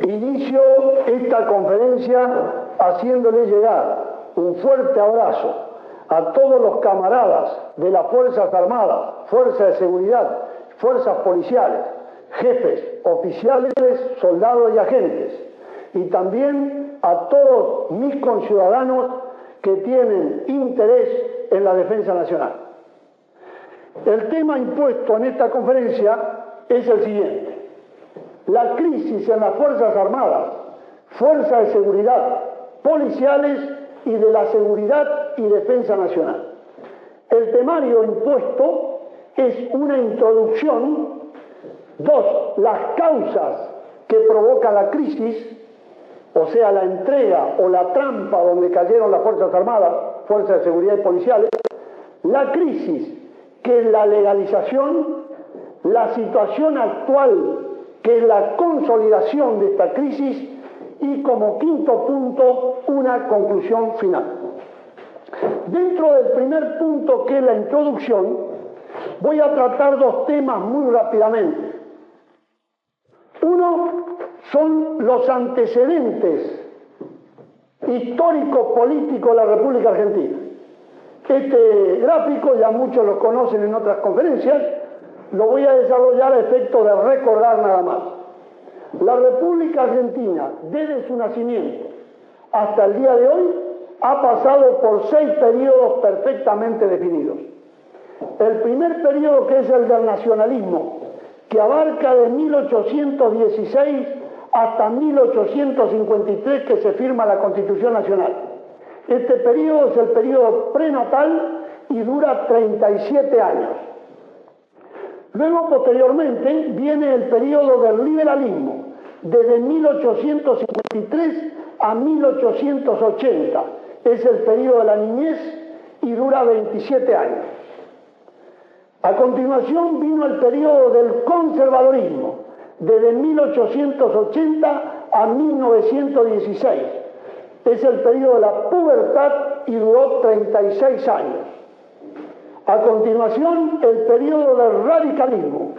Inicio esta conferencia haciéndole llegar un fuerte abrazo a todos los camaradas de las Fuerzas Armadas, Fuerzas de Seguridad, Fuerzas Policiales, jefes, oficiales, soldados y agentes, y también a todos mis conciudadanos que tienen interés en la defensa nacional. El tema impuesto en esta conferencia es el siguiente: la crisis en las Fuerzas Armadas, Fuerzas de Seguridad, policiales y de la seguridad y defensa nacional. El temario impuesto es una introducción, dos, las causas que provocan la crisis, o sea, la entrega o la trampa donde cayeron las Fuerzas Armadas, Fuerzas de Seguridad y policiales, la crisis, que es la legalización, la situación actual, que es la consolidación de esta crisis, y como quinto punto, una conclusión final. Dentro del primer punto, que es la introducción, voy a tratar dos temas muy rápidamente. Uno son los antecedentes históricos políticos de la República Argentina. Este gráfico ya muchos lo conocen en otras conferencias, lo voy a desarrollar a efecto de recordar nada más. La República Argentina, desde su nacimiento hasta el día de hoy, ha pasado por 6 periodos perfectamente definidos. El primer periodo, que es el del nacionalismo, que abarca de 1816 hasta 1853, que se firma la Constitución Nacional. Este periodo es el periodo prenatal y dura 37 años. Luego, posteriormente, viene el periodo del liberalismo, desde 1853 a 1880. Es el periodo de la niñez y dura 27 años. A continuación vino el periodo del conservadorismo, desde 1880 a 1916. Es el periodo de la pubertad y duró 36 años. A continuación, el periodo del radicalismo,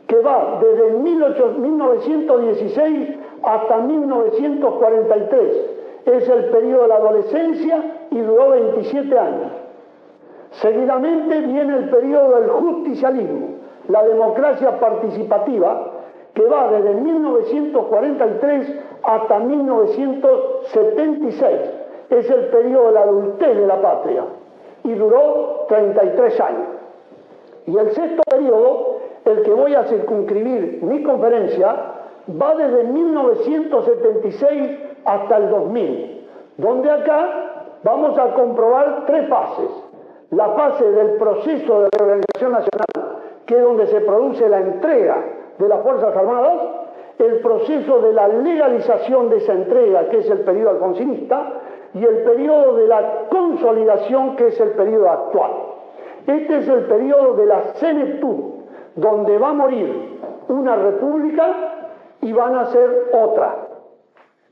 que va desde 1916 hasta 1943. Es el periodo de la adolescencia y duró 27 años. Seguidamente viene el periodo del justicialismo, la democracia participativa, que va desde 1943 hasta 1976. Es el periodo de la adultez de la patria y duró 33 años. Y el sexto periodo, el que voy a circunscribir mi conferencia, va desde 1976 hasta el 2000, donde acá vamos a comprobar 3 fases. La fase del proceso de reorganización nacional, que es donde se produce la entrega de las Fuerzas Armadas, el proceso de la legalización de esa entrega, que es el periodo alfonsinista, y el periodo de la consolidación, que es el periodo actual. Este es el periodo de la senectud, donde va a morir una república y van a ser otra.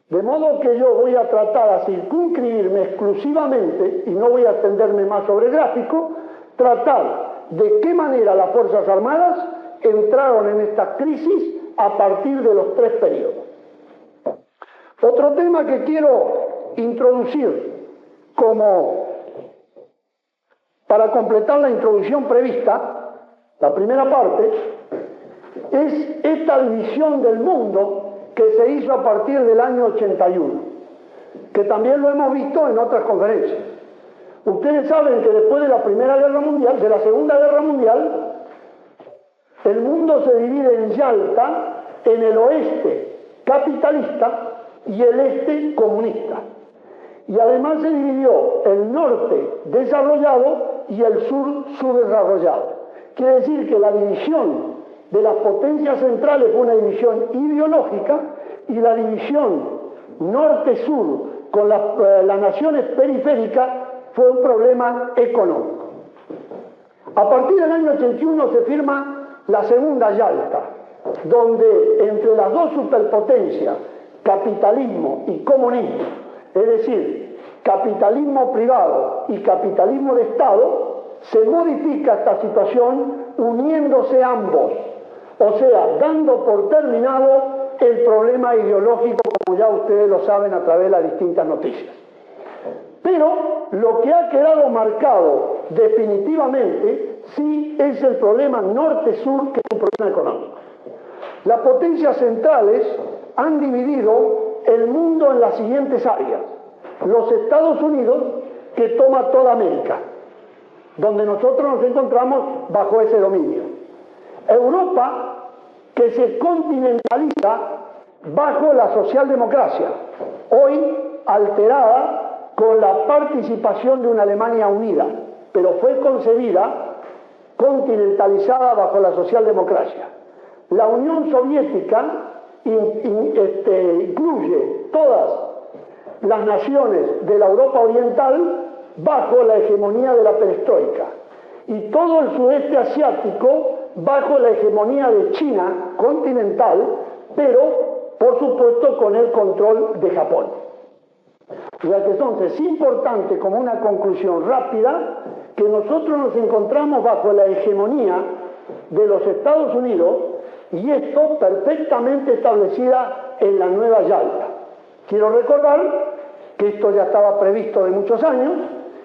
De modo que yo voy a tratar a circunscribirme exclusivamente, y no voy a extenderme más sobre el gráfico, tratar de qué manera las Fuerzas Armadas entraron en esta crisis a partir de los 3 periodos. Otro tema que quiero introducir para completar la introducción prevista, la primera parte, es esta división del mundo que se hizo a partir del año 81, que también lo hemos visto en otras conferencias. Ustedes saben que después de la Primera Guerra Mundial, de la Segunda Guerra Mundial, el mundo se divide en Yalta, en el oeste capitalista y el este comunista. Y además se dividió el norte desarrollado y el sur subdesarrollado. Quiere decir que la división de las potencias centrales fue una división ideológica, y la división norte-sur con las naciones periféricas fue un problema económico. A partir del año 81 se firma la Segunda Yalta, donde entre las dos superpotencias, capitalismo y comunismo, es decir, capitalismo privado y capitalismo de Estado, se modifica esta situación uniéndose ambos, o sea, dando por terminado el problema ideológico, como ya ustedes lo saben a través de las distintas noticias. Pero lo que ha quedado marcado definitivamente sí es el problema norte-sur, que es un problema económico. Las potencias centrales han dividido el mundo en las siguientes áreas. Los Estados Unidos, que toma toda América, donde nosotros nos encontramos bajo ese dominio. Europa, que se continentaliza bajo la socialdemocracia, hoy alterada con la participación de una Alemania unida, pero fue concebida continentalizada bajo la socialdemocracia. La Unión Soviética incluye todas las naciones de la Europa Oriental bajo la hegemonía de la perestroika, y todo el sudeste asiático bajo la hegemonía de China continental, pero por supuesto con el control de Japón. O sea que entonces es importante, como una conclusión rápida, que nosotros nos encontramos bajo la hegemonía de los Estados Unidos, y esto perfectamente establecida en la Nueva Yalta. Quiero recordar que esto ya estaba previsto de muchos años.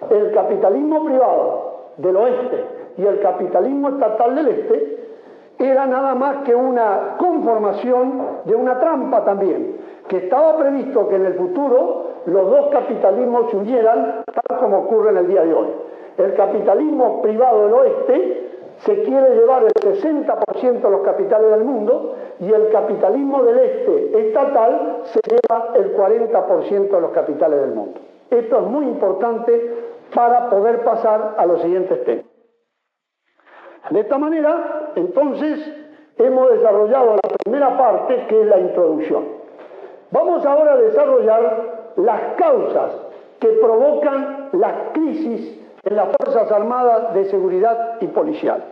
El capitalismo privado del oeste y el capitalismo estatal del este era nada más que una conformación de una trampa también, que estaba previsto que en el futuro los dos capitalismos se unieran, tal como ocurre en el día de hoy. El capitalismo privado del oeste se quiere llevar el 60% de los capitales del mundo, y el capitalismo del este estatal se lleva el 40% de los capitales del mundo. Esto es muy importante para poder pasar a los siguientes temas. De esta manera, entonces, hemos desarrollado la primera parte, que es la introducción. Vamos ahora a desarrollar las causas que provocan la crisis en las Fuerzas Armadas de Seguridad y Policial.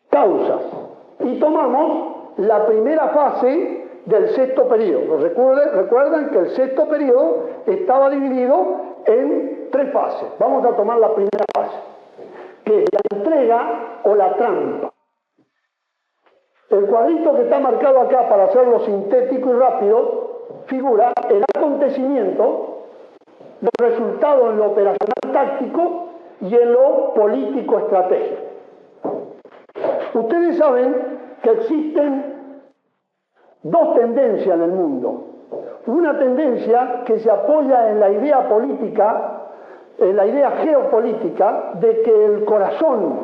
Causas. Y tomamos la primera fase del sexto periodo. Recuerden que el sexto periodo estaba dividido en 3 fases. Vamos a tomar la primera fase, que es la entrega o la trampa. El cuadrito que está marcado acá, para hacerlo sintético y rápido, figura el acontecimiento, los resultados en lo operacional táctico y en lo político estratégico. Ustedes saben que existen 2 tendencias en el mundo. Una tendencia que se apoya en la idea política, en la idea geopolítica, de que el corazón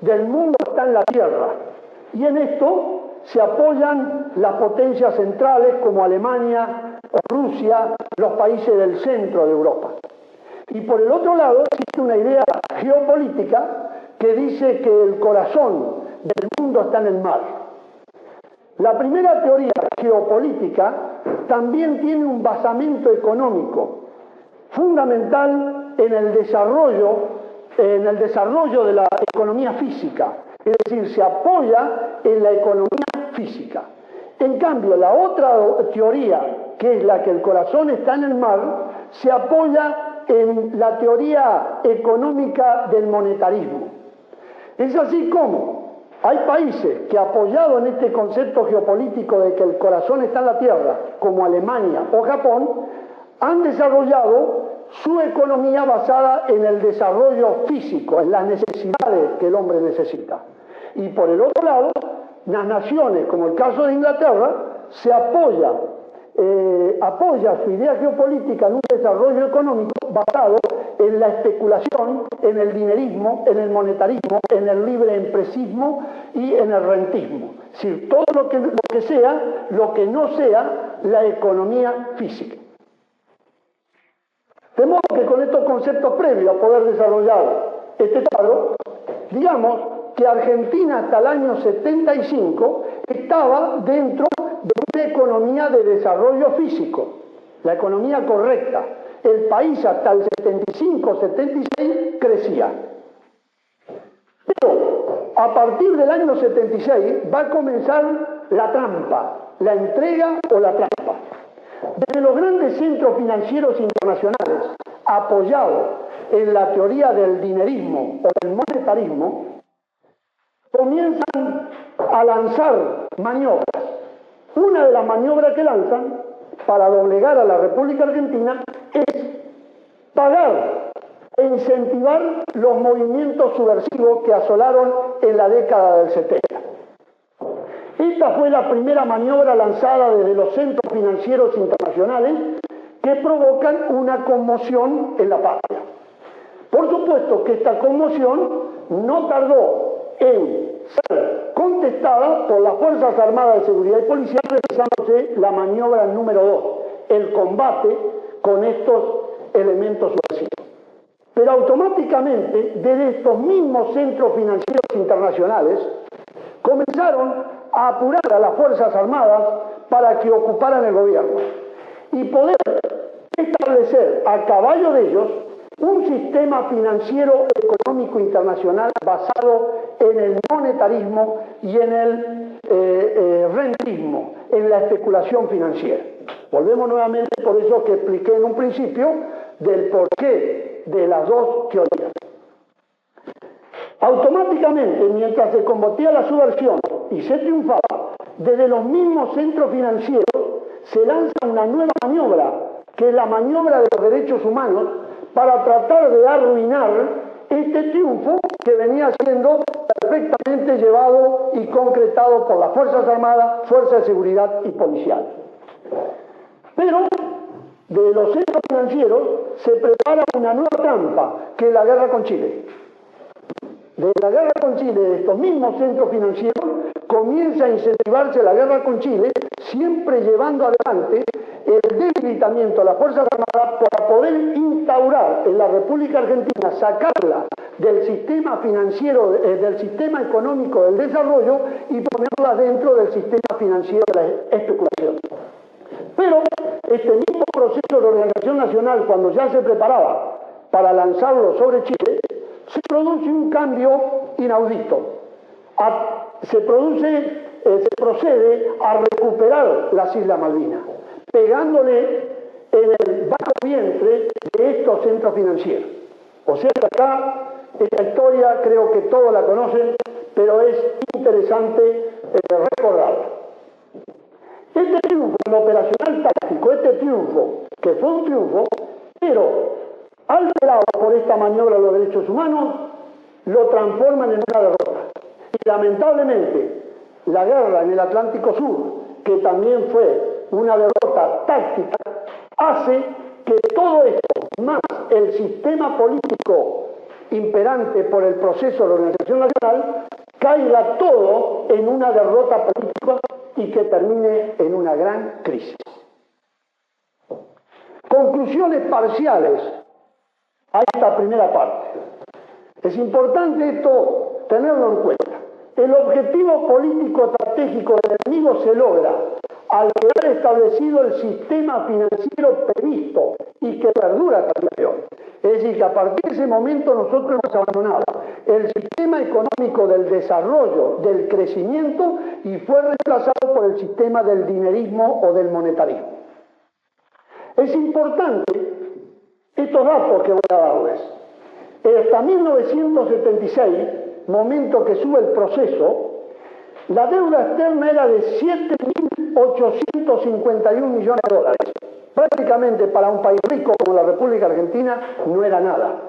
del mundo está en la Tierra. Y en esto se apoyan las potencias centrales como Alemania o Rusia, los países del centro de Europa. Y por el otro lado existe una idea geopolítica que dice que el corazón del mundo está en el mar. La primera teoría geopolítica también tiene un basamento económico fundamental en el desarrollo de la economía física. Es decir, se apoya en la economía física. En cambio, la otra teoría, que es la que el corazón está en el mar, se apoya en la teoría económica del monetarismo. Es así como hay países que, apoyados en este concepto geopolítico de que el corazón está en la tierra, como Alemania o Japón, han desarrollado su economía basada en el desarrollo físico, en las necesidades que el hombre necesita. Y por el otro lado, las naciones, como el caso de Inglaterra, se apoya su idea geopolítica en un desarrollo económico basado en la especulación, en el dinerismo, en el monetarismo, en el libre empresismo y en el rentismo. Es decir, todo lo que sea, lo que no sea la economía física. De modo que con estos conceptos previos a poder desarrollar este cuadro, digamos que Argentina hasta el año 75 estaba dentro de una economía de desarrollo físico, la economía correcta. El país hasta el 75-76 crecía. Pero a partir del año 76 va a comenzar la trampa, la entrega o la trampa. Desde los grandes centros financieros internacionales, apoyados en la teoría del dinerismo o del monetarismo, comienzan a lanzar maniobras. Una de las maniobras que lanzan para doblegar a la República Argentina es pagar e incentivar los movimientos subversivos que asolaron en la década del 70. Esta fue la primera maniobra lanzada desde los centros financieros internacionales que provocan una conmoción en la patria. Por supuesto que esta conmoción no tardó en ser contestada por las Fuerzas Armadas de Seguridad y Policía, realizándose la maniobra número 2, el combate con estos elementos subversivos. Pero automáticamente, desde estos mismos centros financieros internacionales, comenzaron a apurar a las Fuerzas Armadas para que ocuparan el gobierno y poder establecer a caballo de ellos un sistema financiero económico internacional basado en el monetarismo y en el rentismo, en la especulación financiera. Volvemos nuevamente por eso que expliqué en un principio del porqué de las dos teorías. Automáticamente, mientras se combatía la subversión y se triunfaba, desde los mismos centros financieros se lanza una nueva maniobra, que es la maniobra de los derechos humanos, para tratar de arruinar este triunfo que venía siendo perfectamente llevado y concretado por las Fuerzas Armadas, Fuerzas de Seguridad y Policial. Pero de los centros financieros se prepara una nueva trampa, que es la guerra con Chile. De la guerra con Chile, de estos mismos centros financieros, comienza a incentivarse la guerra con Chile, siempre llevando adelante el debilitamiento de las Fuerzas Armadas para poder instaurar en la República Argentina, sacarla del sistema financiero, del sistema económico del desarrollo y ponerla dentro del sistema financiero de la especulación. Pero este mismo proceso de organización nacional, cuando ya se preparaba para lanzarlo sobre Chile, se produce un cambio inaudito. Se procede a recuperar las Islas Malvinas, pegándole en el bajo vientre de estos centros financieros. O sea que acá, esta historia creo que todos la conocen, pero es interesante recordarla. Este triunfo en lo operacional táctico, este triunfo, que fue un triunfo, pero alterado por esta maniobra de los derechos humanos, lo transforman en una derrota. Y lamentablemente, la guerra en el Atlántico Sur, que también fue una derrota táctica, hace que todo esto, más el sistema político imperante por el proceso de la organización nacional, caiga todo en una derrota política y que termine en una gran crisis. Conclusiones parciales a esta primera parte. Es importante esto tenerlo en cuenta. El objetivo político estratégico del enemigo se logra al quedar establecido el sistema financiero previsto y que perdura hasta el día de hoy. Es decir, que a partir de ese momento nosotros hemos abandonado el sistema económico del desarrollo, del crecimiento, y fue reemplazado por el sistema del dinerismo o del monetarismo. Es importante estos datos que voy a darles. Hasta 1976, momento que sube el proceso, la deuda externa era de 7.851 millones de dólares. Prácticamente para un país rico como la República Argentina no era nada.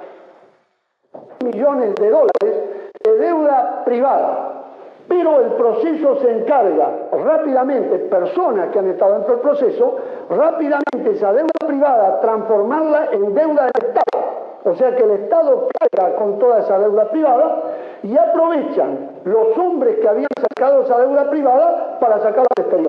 Millones de dólares de deuda privada. Pero el proceso se encarga rápidamente, personas que han estado dentro del proceso, rápidamente esa deuda privada transformarla en deuda del Estado. O sea que el Estado carga con toda esa deuda privada y aprovechan los hombres que habían sacado esa deuda privada para sacarla al exterior.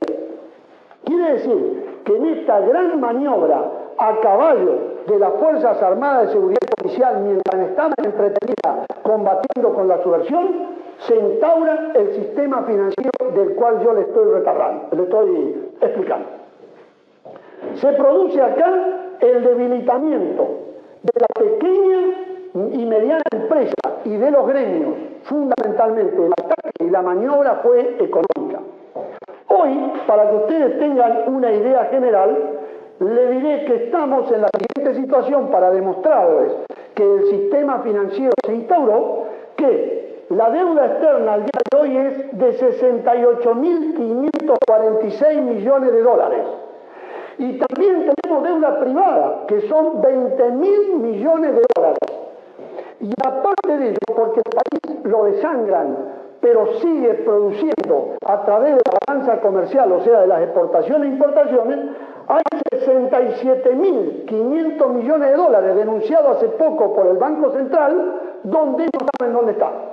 Quiere decir que en esta gran maniobra a caballo de las Fuerzas Armadas de Seguridad Policial, mientras estaban entretenidas combatiendo con la subversión, se instaura el sistema financiero del cual yo le estoy explicando. Se produce acá el debilitamiento de la pequeña y mediana empresa y de los gremios, fundamentalmente el ataque y la maniobra fue económica. Hoy, para que ustedes tengan una idea general, le diré que estamos en la siguiente situación para demostrarles que el sistema financiero se instauró, que La deuda externa al día de hoy es de 68.546 millones de dólares. Y también tenemos deuda privada, que son 20.000 millones de dólares. Y aparte de ello, porque el país lo desangran, pero sigue produciendo a través de la balanza comercial, o sea, de las exportaciones e importaciones, hay 67.500 millones de dólares denunciados hace poco por el Banco Central, donde no saben dónde están.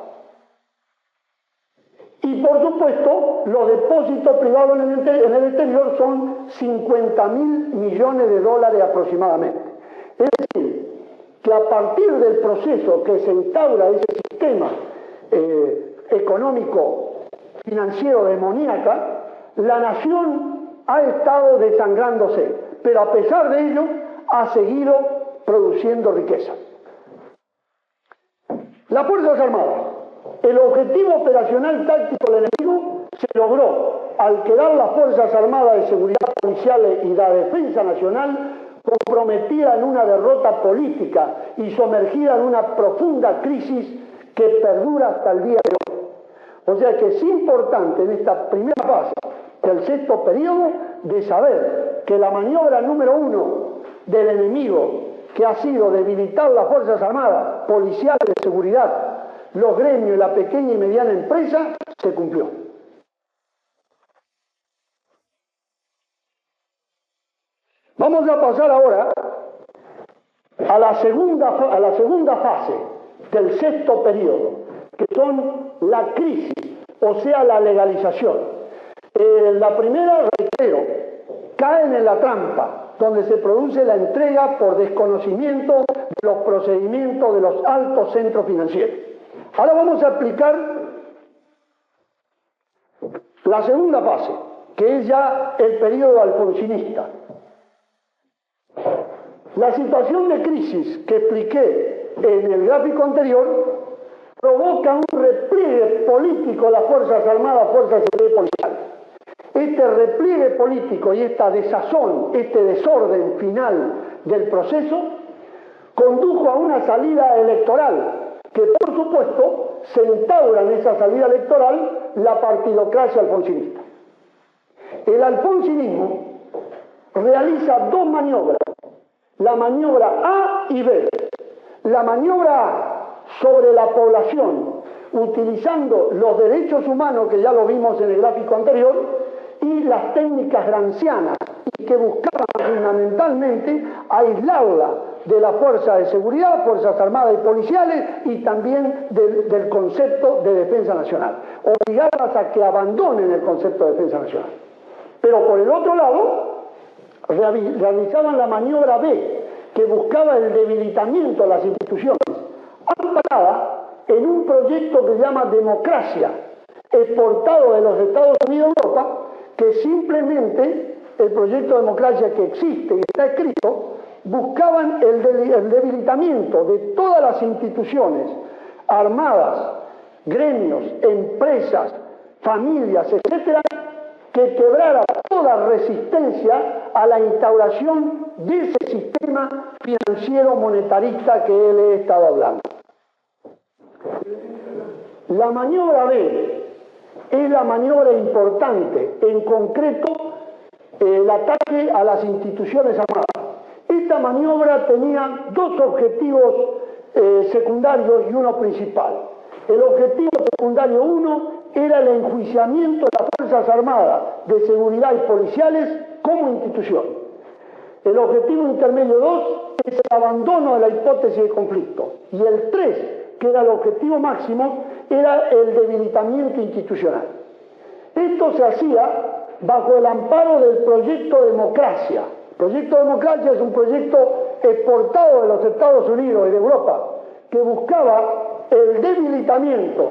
Y por supuesto, los depósitos privados en el exterior son 50.000 millones de dólares aproximadamente. Es decir, que a partir del proceso que se instaura ese sistema económico financiero demoníaca, la nación ha estado desangrándose, pero a pesar de ello ha seguido produciendo riqueza. Las Fuerzas Armadas. El objetivo operacional táctico del enemigo se logró al quedar las Fuerzas Armadas de Seguridad Policiales y la Defensa Nacional comprometida en una derrota política y sumergida en una profunda crisis que perdura hasta el día de hoy. O sea que es importante en esta primera fase del sexto periodo de saber que la maniobra número 1 del enemigo, que ha sido debilitar las Fuerzas Armadas, policiales de seguridad, los gremios y la pequeña y mediana empresa, se cumplió. Vamos a pasar ahora a la segunda fase del sexto periodo, que son la crisis, o sea, la legalización. La primera, reitero, caen en la trampa, donde se produce la entrega por desconocimiento de los procedimientos de los altos centros financieros. Ahora vamos a aplicar la segunda fase, que es ya el periodo alfonsinista. La situación de crisis que expliqué en el gráfico anterior provoca un repliegue político de las Fuerzas Armadas, Fuerzas de Seguridad Policiales. Este repliegue político y esta desazón, este desorden final del proceso, condujo a una salida electoral que, por supuesto, se instaura en esa salida electoral la partidocracia alfonsinista. El alfonsinismo realiza dos maniobras, la maniobra A y B. La maniobra A sobre la población, utilizando los derechos humanos, que ya lo vimos en el gráfico anterior, y las técnicas gramscianas, y que buscaban fundamentalmente aislarla de la fuerza de seguridad, Fuerzas Armadas y Policiales, y también del concepto de defensa nacional, obligarlas a que abandonen el concepto de defensa nacional. Pero por el otro lado, realizaban la maniobra B, que buscaba el debilitamiento de las instituciones, amparada en un proyecto que se llama democracia, exportado de los Estados Unidos a Europa, que simplemente el proyecto de democracia que existe y está escrito, buscaban el debilitamiento de todas las instituciones armadas, gremios, empresas, familias, etcétera, que quebrara toda resistencia a la instauración de ese sistema financiero monetarista que él he estado hablando. La maniobra B es la maniobra importante, en concreto el ataque a las instituciones armadas. Esta maniobra tenía dos objetivos secundarios y uno principal. El objetivo secundario 1 era el enjuiciamiento de las Fuerzas Armadas de Seguridad y Policiales como institución. El objetivo intermedio 2 es el abandono de la hipótesis de conflicto. Y el 3, que era el objetivo máximo, era el debilitamiento institucional. Esto se hacía bajo el amparo del proyecto Democracia. El proyecto Democracia es un proyecto exportado de los Estados Unidos y de Europa, que buscaba el debilitamiento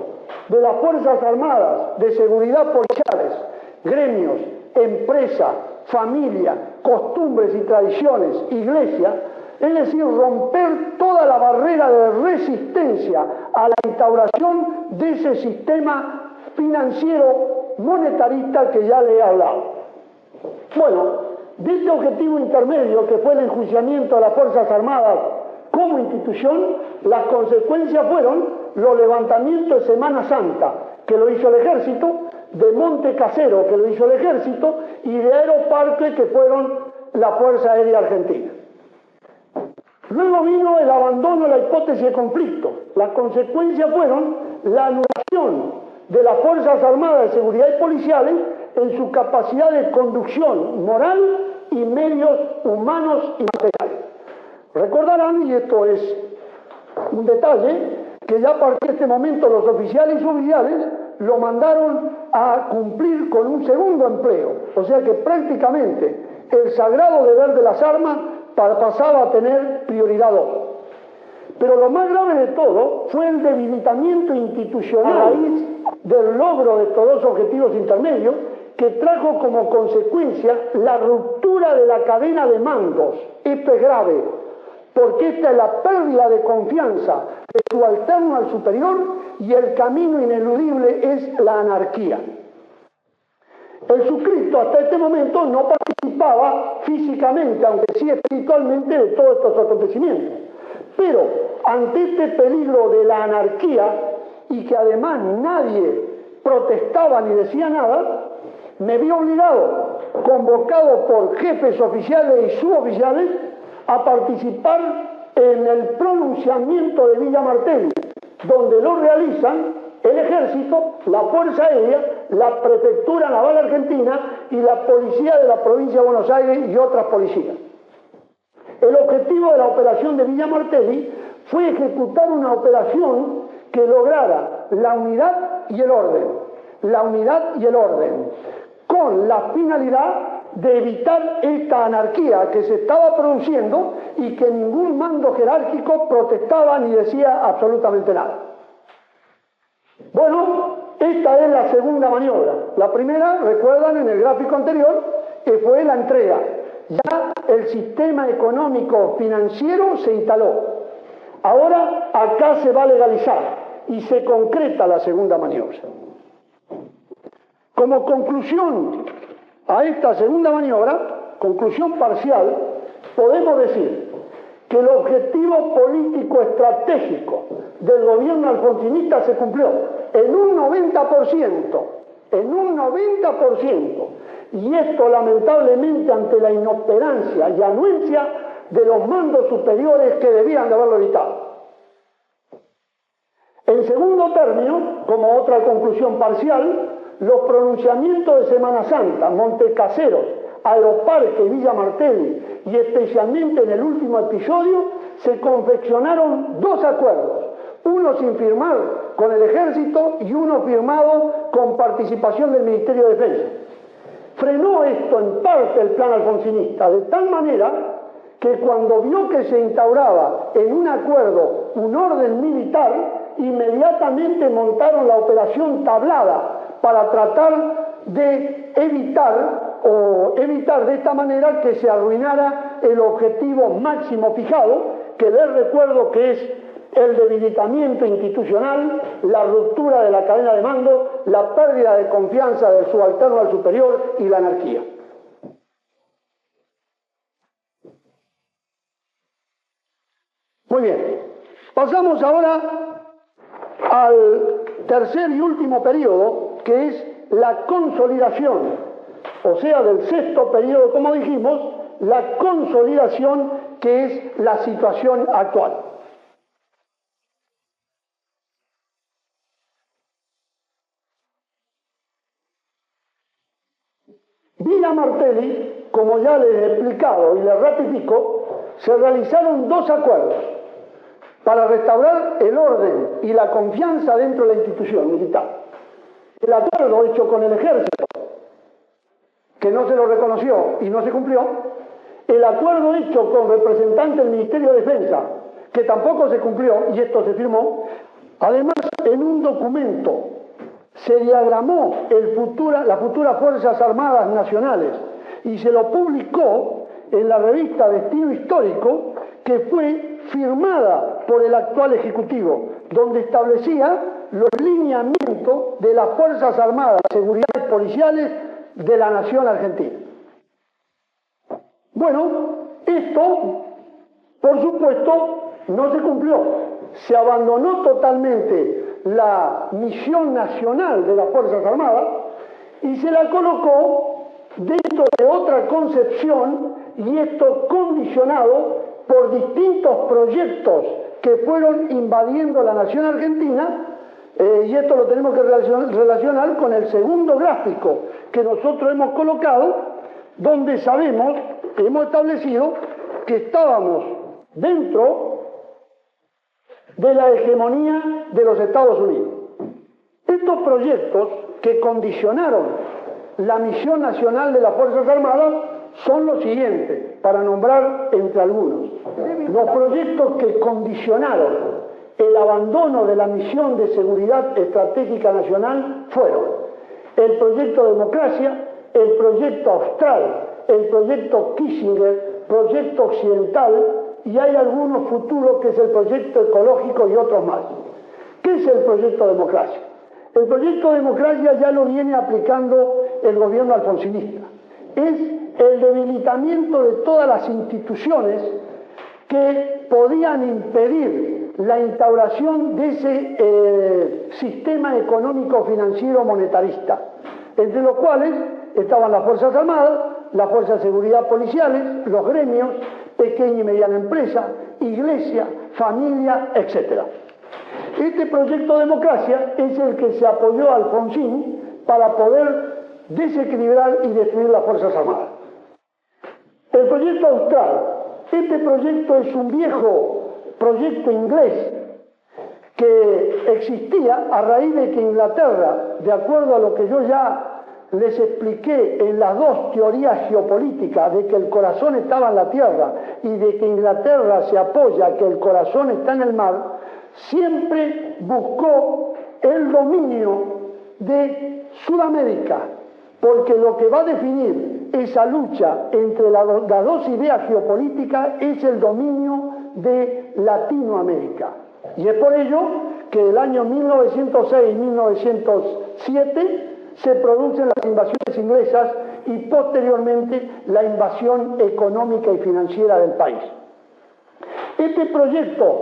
de las Fuerzas Armadas, de Seguridad Policiales, gremios, empresas, familia, costumbres y tradiciones, iglesia, es decir, romper toda la barrera de resistencia a la instauración de ese sistema financiero monetarista que ya le he hablado. Bueno, de este objetivo intermedio, que fue el enjuiciamiento de las Fuerzas Armadas como institución, las consecuencias fueron los levantamientos de Semana Santa, que lo hizo el ejército, de Monte Casero, que lo hizo el ejército, y de Aeroparque, que fueron la Fuerza Aérea Argentina. Luego vino el abandono de la hipótesis de conflicto. Las consecuencias fueron la anulación de las Fuerzas Armadas de Seguridad y policiales en su capacidad de conducción moral y medios humanos y materiales. Recordarán, y esto es un detalle, que ya a partir de este momento los oficiales y suboficiales lo mandaron a cumplir con un segundo empleo. O sea que prácticamente el sagrado deber de las armas pasaba a tener prioridad 2. Pero lo más grave de todo fue el debilitamiento institucional a raíz del logro de estos dos objetivos intermedios, que trajo como consecuencia la ruptura de la cadena de mandos. Esto es grave, porque esta es la pérdida de confianza de subalterno al superior, y el camino ineludible es la anarquía. El suscripto hasta este momento no participaba físicamente, aunque sí espiritualmente, de todos estos acontecimientos. Pero ante este peligro de la anarquía, y que además nadie protestaba ni decía nada, me vi obligado, convocado por jefes oficiales y suboficiales, a participar en el pronunciamiento de Villa Martelli, donde lo realizan el Ejército, la Fuerza Aérea, la Prefectura Naval Argentina y la Policía de la Provincia de Buenos Aires y otras policías. El objetivo de la operación de Villa Martelli fue ejecutar una operación que lograra la unidad y el orden, con la finalidad de evitar esta anarquía que se estaba produciendo y que ningún mando jerárquico protestaba ni decía absolutamente nada. Bueno, esta es la segunda maniobra. La primera, recuerdan en el gráfico anterior, que fue la entrega. Ya el sistema económico financiero se instaló. Ahora acá se va a legalizar y se concreta la segunda maniobra. Como conclusión a esta segunda maniobra, conclusión parcial, podemos decir que el objetivo político estratégico del gobierno alfonsinista se cumplió en un 90%, y esto lamentablemente ante la inoperancia y anuencia de los mandos superiores que debían de haberlo evitado. En segundo término, como otra conclusión parcial, los pronunciamientos de Semana Santa, Montecaseros, Aeroparque y Villa Martelli, y especialmente en el último episodio, se confeccionaron dos acuerdos, uno sin firmar con el Ejército y uno firmado con participación del Ministerio de Defensa. Frenó esto en parte el plan alfonsinista, de tal manera que cuando vio que se instauraba en un acuerdo un orden militar, inmediatamente montaron la operación Tablada para tratar de evitar de esta manera que se arruinara el objetivo máximo fijado, que les recuerdo que es el debilitamiento institucional, la ruptura de la cadena de mando, la pérdida de confianza del subalterno al superior y la anarquía. Muy bien, pasamos ahora al tercer y último periodo, que es la consolidación, o sea, del sexto periodo, como dijimos, la consolidación, que es la situación actual. Villa Martelli, como ya les he explicado y les ratifico, se realizaron dos acuerdos para restaurar el orden y la confianza dentro de la institución militar. El acuerdo hecho con el Ejército, que no se lo reconoció y no se cumplió, el acuerdo hecho con representantes del Ministerio de Defensa, que tampoco se cumplió y esto se firmó. Además, en un documento se diagramó las futuras Fuerzas Armadas Nacionales y se lo publicó en la revista Destino Histórico, que fue firmada por el actual Ejecutivo, donde establecía los lineamientos de las Fuerzas Armadas, Seguridad y Policiales de la Nación Argentina. Bueno, esto, por supuesto, no se cumplió. se abandonó totalmente la misión nacional de las Fuerzas Armadas y se la colocó dentro de otra concepción, y esto condicionado por distintos proyectos que fueron invadiendo la nación argentina, y esto lo tenemos que relacionar con el segundo gráfico que nosotros hemos colocado, donde sabemos, hemos establecido que estábamos dentro de la hegemonía de los Estados Unidos. Estos proyectos que condicionaron la misión nacional de las Fuerzas Armadas son los siguientes, para nombrar entre algunos. Los proyectos que condicionaron el abandono de la misión de seguridad estratégica nacional fueron el proyecto Democracia, el proyecto Austral, el proyecto Kissinger, proyecto Occidental, y hay algunos futuros que es el proyecto ecológico y otros más. ¿Qué es el proyecto Democracia? El proyecto Democracia ya lo viene aplicando el gobierno alfonsinista. Es el debilitamiento de todas las instituciones que podían impedir la instauración de ese sistema económico financiero monetarista, entre los cuales estaban las Fuerzas Armadas, las Fuerzas de Seguridad policiales, los gremios, pequeña y mediana empresa, iglesia, familia, etc. Este proyecto Democracia es el que se apoyó a Alfonsín para poder desequilibrar y destruir las Fuerzas Armadas. El proyecto Austral, este proyecto es un viejo proyecto inglés que existía a raíz de que Inglaterra, de acuerdo a lo que yo ya les expliqué en las dos teorías geopolíticas, de que el corazón estaba en la tierra y de que Inglaterra se apoya que el corazón está en el mar, siempre buscó el dominio de Sudamérica, porque lo que va a definir esa lucha entre las dos ideas geopolíticas es el dominio de Latinoamérica. Y es por ello que el año 1906 y 1907 se producen las invasiones inglesas y posteriormente la invasión económica y financiera del país. Este proyecto,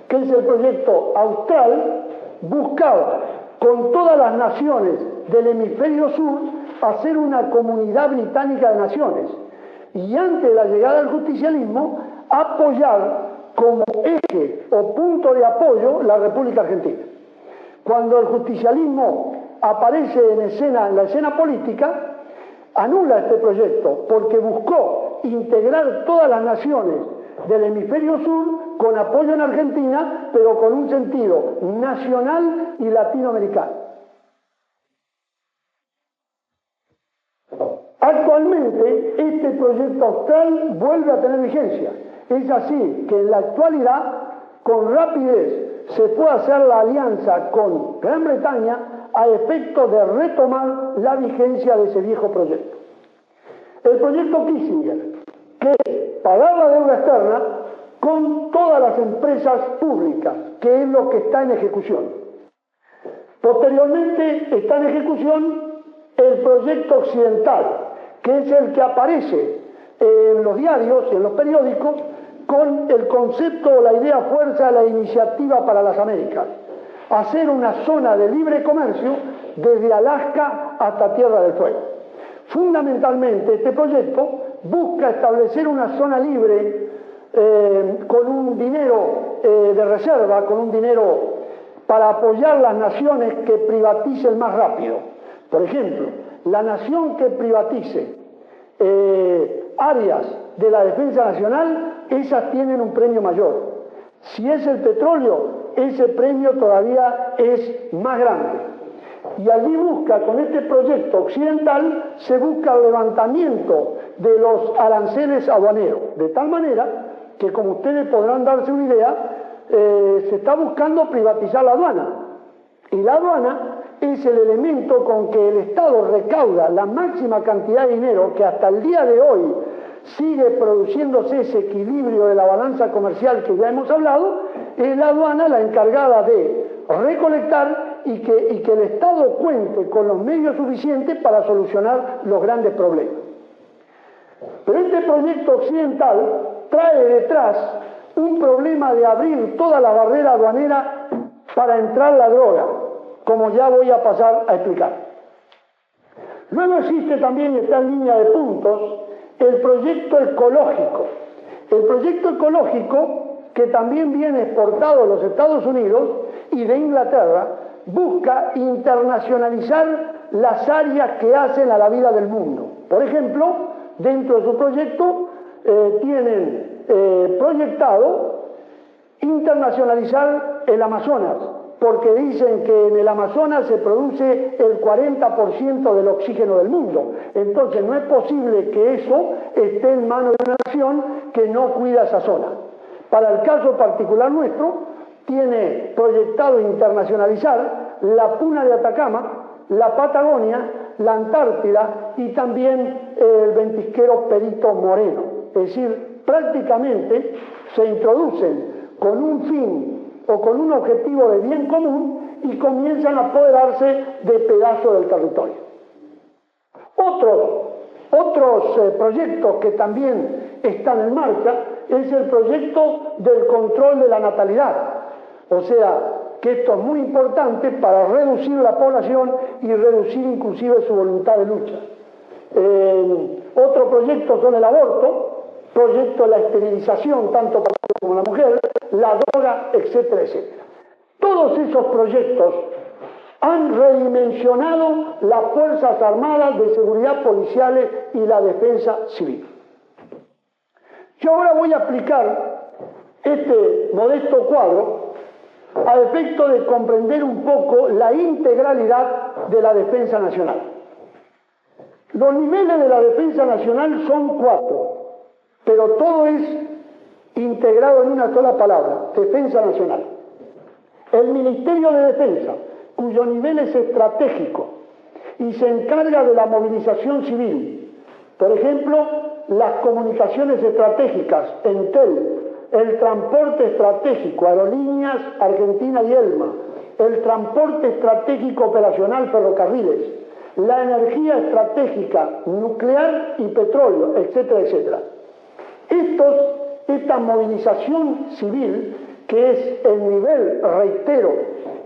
que es el proyecto Austral, buscaba con todas las naciones del hemisferio sur hacer una comunidad británica de naciones y antes de la llegada del justicialismo apoyar como eje o punto de apoyo la República Argentina. Cuando el justicialismo aparece en la escena política, anula este proyecto porque buscó integrar todas las naciones del hemisferio sur con apoyo en Argentina, pero con un sentido nacional y latinoamericano. Actualmente, este proyecto austral vuelve a tener vigencia. Es así que en la actualidad, con rapidez, se puede hacer la alianza con Gran Bretaña a efecto de retomar la vigencia de ese viejo proyecto. El proyecto Kissinger, que es pagar la deuda externa con todas las empresas públicas, que es lo que está en ejecución. Posteriormente está en ejecución el proyecto Occidental, que es el que aparece en los diarios y en los periódicos con el concepto o la idea fuerza de la iniciativa para las Américas. Hacer una zona de libre comercio desde Alaska hasta Tierra del Fuego. Fundamentalmente este proyecto busca establecer una zona libre con un dinero de reserva, con un dinero para apoyar las naciones que privaticen más rápido. Por ejemplo, la nación que privatice áreas de la defensa nacional, esas tienen un premio mayor. Si es el petróleo, ese premio todavía es más grande. Y allí busca, con este proyecto occidental, se busca el levantamiento de los aranceles aduaneros, de tal manera que, como ustedes podrán darse una idea, se está buscando privatizar la aduana. Y la aduana es el elemento con que el Estado recauda la máxima cantidad de dinero que hasta el día de hoy sigue produciéndose ese equilibrio de la balanza comercial que ya hemos hablado. Es la aduana la encargada de recolectar y que el Estado cuente con los medios suficientes para solucionar los grandes problemas. Pero este proyecto occidental trae detrás un problema de abrir toda la barrera aduanera para entrar la droga, como ya voy a pasar a explicar. Luego existe también, y está en línea de puntos, el proyecto ecológico. El proyecto ecológico, que también viene exportado de los Estados Unidos y de Inglaterra, busca internacionalizar las áreas que hacen a la vida del mundo. Por ejemplo, dentro de su proyecto tienen proyectado internacionalizar el Amazonas, porque dicen que en el Amazonas se produce el 40% del oxígeno del mundo. Entonces no es posible que eso esté en manos de una nación que no cuida esa zona. Para el caso particular nuestro, tiene proyectado internacionalizar la Puna de Atacama, la Patagonia, la Antártida y también el ventisquero Perito Moreno. Es decir, prácticamente se introducen con un fin o con un objetivo de bien común y comienzan a apoderarse de pedazos del territorio. Otros proyectos que también están en marcha es el proyecto del control de la natalidad. O sea, que esto es muy importante para reducir la población y reducir inclusive su voluntad de lucha. Otro proyecto son el aborto, proyecto de la esterilización, tanto para el hombre como la mujer, la droga, etcétera, etcétera. Todos esos proyectos han redimensionado las Fuerzas Armadas de Seguridad Policiales y la Defensa Civil. Yo ahora voy a explicar este modesto cuadro a efecto de comprender un poco la integralidad de la defensa nacional. Los niveles de la defensa nacional son 4, pero todo es integrado en una sola palabra: defensa nacional. El Ministerio de Defensa, cuyo nivel es estratégico y se encarga de la movilización civil, por ejemplo, las comunicaciones estratégicas, Entel, el transporte estratégico, Aerolíneas Argentina y Elma, el transporte estratégico operacional, ferrocarriles, la energía estratégica, nuclear y petróleo, etcétera, etcétera. Esta movilización civil, que es el nivel, reitero,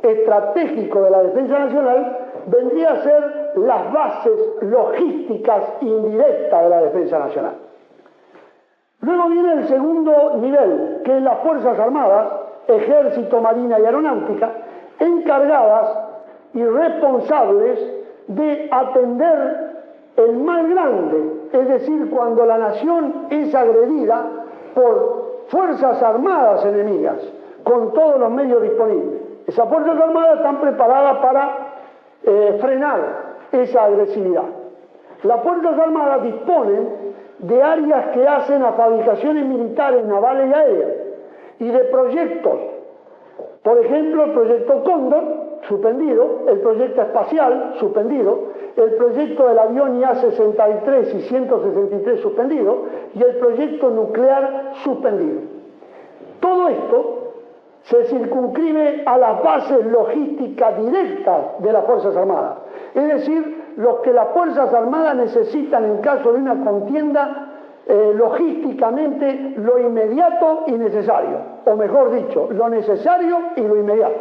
estratégico de la defensa nacional, vendría a ser las bases logísticas indirectas de la defensa nacional. Luego viene el segundo nivel, que es las Fuerzas Armadas, Ejército, Marina y Aeronáutica, encargadas y responsables de atender el mal grande, es decir, cuando la nación es agredida por Fuerzas Armadas enemigas, con todos los medios disponibles. Esas Fuerzas Armadas están preparadas para frenar esa agresividad. Las Fuerzas Armadas disponen de áreas que hacen a fabricaciones militares, navales y aéreas, y de proyectos. Por ejemplo, el proyecto Cóndor, suspendido, el proyecto espacial, suspendido, el proyecto del avión IA-63 y 163, suspendido, y el proyecto nuclear, suspendido. Todo esto se circunscribe a las bases logísticas directas de las Fuerzas Armadas, es decir, los que las Fuerzas Armadas necesitan en caso de una contienda, logísticamente lo inmediato y necesario, o mejor dicho, lo necesario y lo inmediato.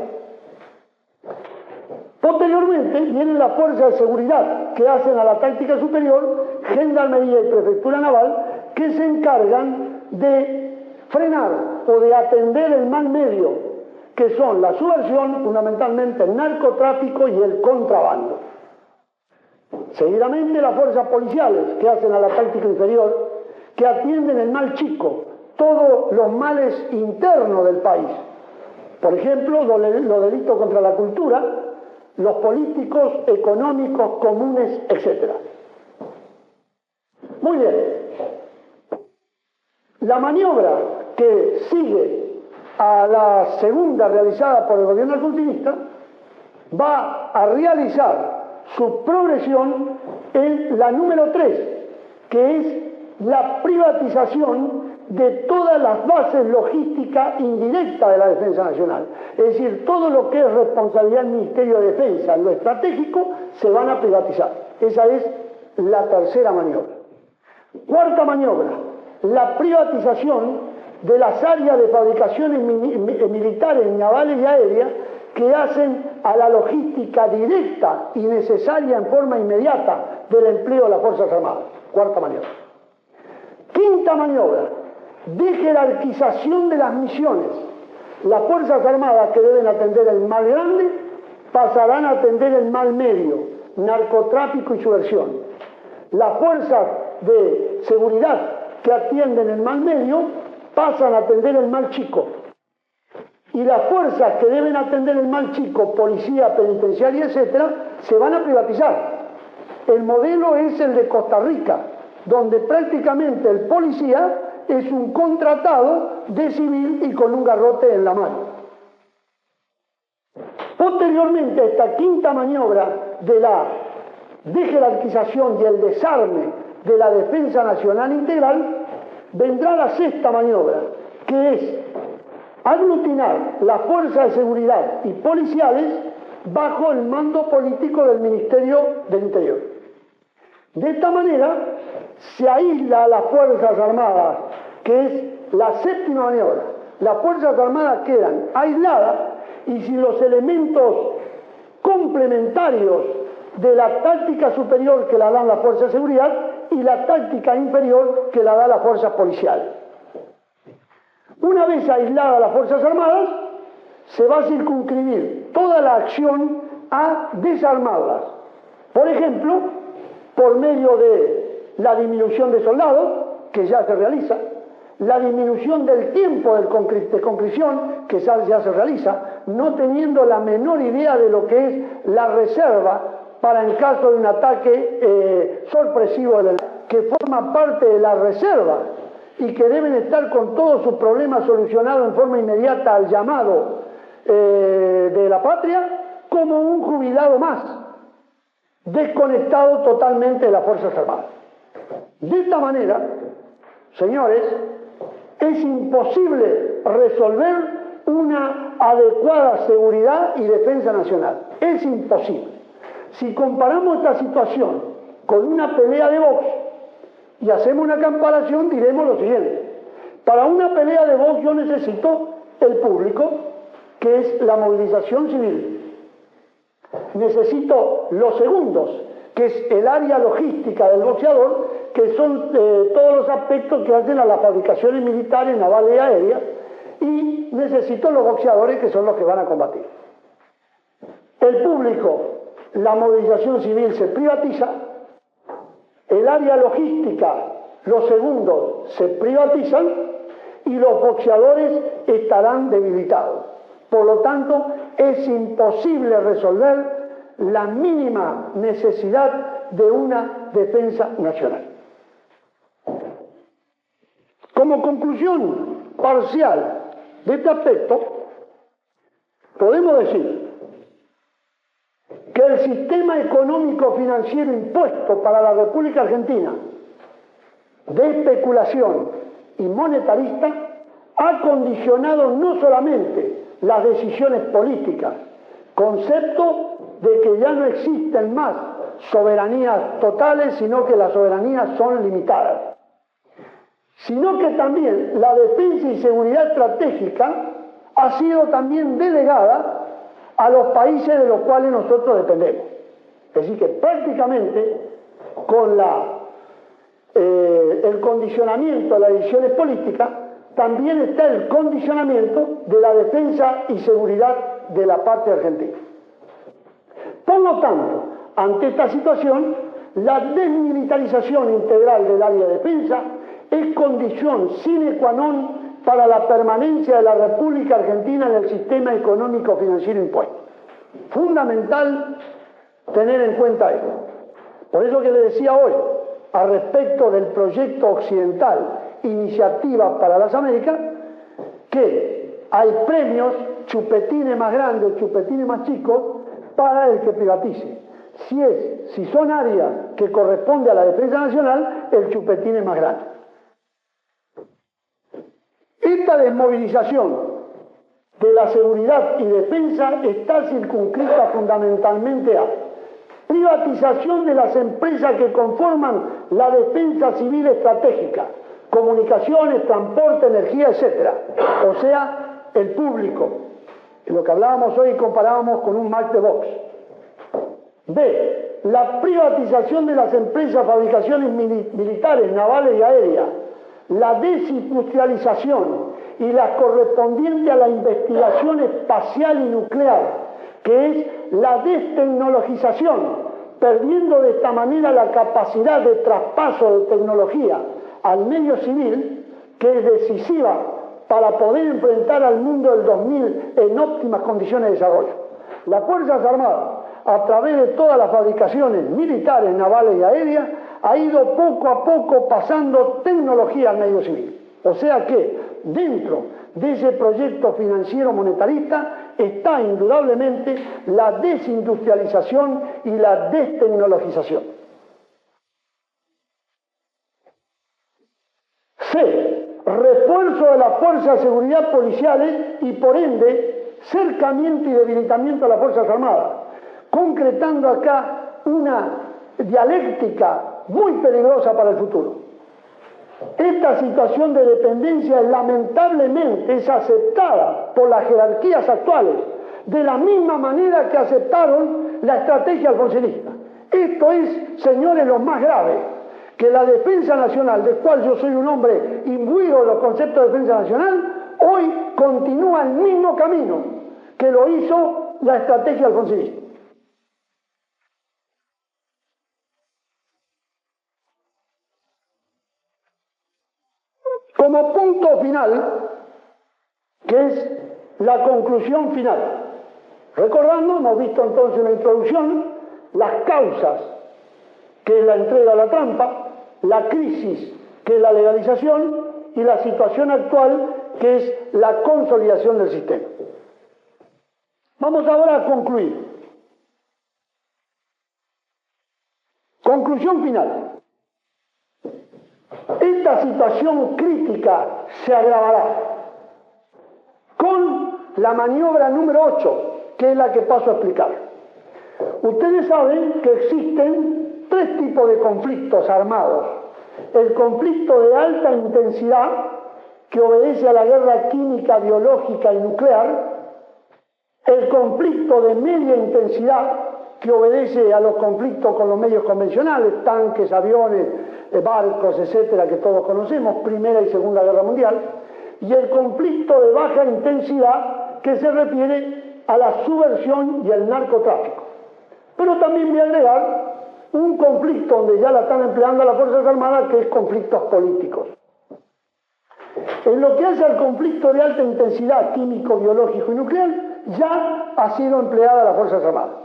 Posteriormente vienen las fuerzas de seguridad que hacen a la táctica superior, Gendarmería y Prefectura Naval, que se encargan de frenar o de atender el mal medio, que son la subversión, fundamentalmente el narcotráfico y el contrabando. Seguidamente las fuerzas policiales que hacen a la táctica inferior, que atienden el mal chico, todos los males internos del país. Por ejemplo, los delitos contra la cultura, los políticos, económicos, comunes, etc. Muy bien. La maniobra que sigue a la segunda realizada por el gobierno alfonsinista va a realizar su progresión en la número 3, que es la privatización de todas las bases logísticas indirectas de la defensa nacional. Es decir, todo lo que es responsabilidad del Ministerio de Defensa, lo estratégico, se van a privatizar. Esa es la tercera maniobra. Cuarta maniobra, la privatización de las áreas de fabricaciones militares, navales y aéreas que hacen a la logística directa y necesaria en forma inmediata del empleo de las Fuerzas Armadas. Cuarta maniobra. Quinta maniobra, de jerarquización de las misiones. Las Fuerzas Armadas que deben atender el mal grande pasarán a atender el mal medio, narcotráfico y subversión. Las fuerzas de seguridad que atienden el mal medio pasan a atender el mal chico. Y las fuerzas que deben atender el mal chico, policía, penitenciaria, etcétera, se van a privatizar. El modelo es el de Costa Rica, donde prácticamente el policía es un contratado de civil y con un garrote en la mano. Posteriormente a esta quinta maniobra de la dejerarquización y el desarme de la defensa nacional integral, vendrá la sexta maniobra, que es aglutinar las fuerzas de seguridad y policiales bajo el mando político del Ministerio del Interior. De esta manera se aísla a las Fuerzas Armadas, que es la séptima maniobra. Las Fuerzas Armadas quedan aisladas y sin los elementos complementarios de la táctica superior que la dan las fuerzas de seguridad y la táctica inferior que la da las fuerzas policiales. Una vez aisladas las Fuerzas Armadas, se va a circunscribir toda la acción a desarmarlas. Por ejemplo, por medio de la disminución de soldados, que ya se realiza, la disminución del tiempo de conscripción, que ya se realiza, no teniendo la menor idea de lo que es la reserva para en caso de un ataque sorpresivo que forma parte de la reserva y que deben estar con todos sus problemas solucionados en forma inmediata al llamado de la patria, como un jubilado más, desconectado totalmente de las Fuerzas Armadas. De esta manera, señores, es imposible resolver una adecuada seguridad y defensa nacional. Es imposible. Si comparamos esta situación con una pelea de box y hacemos una comparación, diremos lo siguiente. Para una pelea de box yo necesito el público, que es la movilización civil. Necesito los segundos, que es el área logística del boxeador, que son todos los aspectos que hacen a las fabricaciones militares, navales y aéreas, y necesito los boxeadores, que son los que van a combatir. El público, la movilización civil se privatiza, el área logística, los segundos se privatizan y los boxeadores estarán debilitados. Por lo tanto, es imposible resolver la mínima necesidad de una defensa nacional. Como conclusión parcial de este aspecto, podemos decir que el sistema económico financiero impuesto para la República Argentina de especulación y monetarista ha condicionado no solamente las decisiones políticas, concepto de que ya no existen más soberanías totales, sino que las soberanías son limitadas, sino que también la defensa y seguridad estratégica ha sido también delegada a los países de los cuales nosotros dependemos. Es decir, que prácticamente con el condicionamiento de las decisiones políticas también está el condicionamiento de la defensa y seguridad de la patria argentina. Por lo tanto, ante esta situación, la desmilitarización integral del área de defensa es condición sine qua non para la permanencia de la República Argentina en el sistema económico financiero impuesto. Fundamental tener en cuenta esto. Por eso que le decía hoy, a respecto del proyecto occidental Iniciativa para las Américas, que hay premios, chupetines más grandes, chupetines más chicos, para el que privatice. Si son áreas que corresponden a la defensa nacional, el chupetín es más grande. Esta desmovilización de la seguridad y defensa está circunscrita fundamentalmente a privatización de las empresas que conforman la defensa civil estratégica, comunicaciones, transporte, energía, etc. O sea, el público. Lo que hablábamos hoy comparábamos con un match de box. B. La privatización de las empresas, fabricaciones militares, navales y aéreas. La desindustrialización y la correspondiente a la investigación espacial y nuclear, que es la destecnologización, perdiendo de esta manera la capacidad de traspaso de tecnología al medio civil, que es decisiva para poder enfrentar al mundo del 2000 en óptimas condiciones de desarrollo. Las Fuerzas Armadas, a través de todas las fabricaciones militares, navales y aéreas, ha ido poco a poco pasando tecnología al medio civil. O sea que dentro de ese proyecto financiero monetarista está indudablemente la desindustrialización y la destecnologización. C. Refuerzo de las fuerzas de seguridad policiales y por ende cercamiento y debilitamiento de las Fuerzas Armadas, concretando acá una dialéctica muy peligrosa para el futuro. Esta situación de dependencia lamentablemente es aceptada por las jerarquías actuales de la misma manera que aceptaron la estrategia alfonsinista. Esto es, señores, lo más grave, que la defensa nacional, del cual yo soy un hombre imbuido de los conceptos de defensa nacional, hoy continúa el mismo camino que lo hizo la estrategia alfonsinista. Como punto final, que es la conclusión final. Recordando, hemos visto entonces en la introducción las causas, que es la entrega a la trampa, la crisis, que es la legalización, y la situación actual, que es la consolidación del sistema. Vamos ahora a concluir. Conclusión final. Esta situación crítica se agravará con la maniobra número 8, que es la que paso a explicar. Ustedes saben que existen tres tipos de conflictos armados. El conflicto de alta intensidad, que obedece a la guerra química, biológica y nuclear. El conflicto de media intensidad, que obedece a los conflictos con los medios convencionales, tanques, aviones, barcos, etcétera, que todos conocemos, Primera y Segunda Guerra Mundial, y el conflicto de baja intensidad, que se refiere a la subversión y el narcotráfico. Pero también voy a agregar un conflicto donde ya la están empleando las Fuerzas Armadas, que es conflictos políticos. En lo que hace al conflicto de alta intensidad, químico, biológico y nuclear, ya ha sido empleada las Fuerzas Armadas.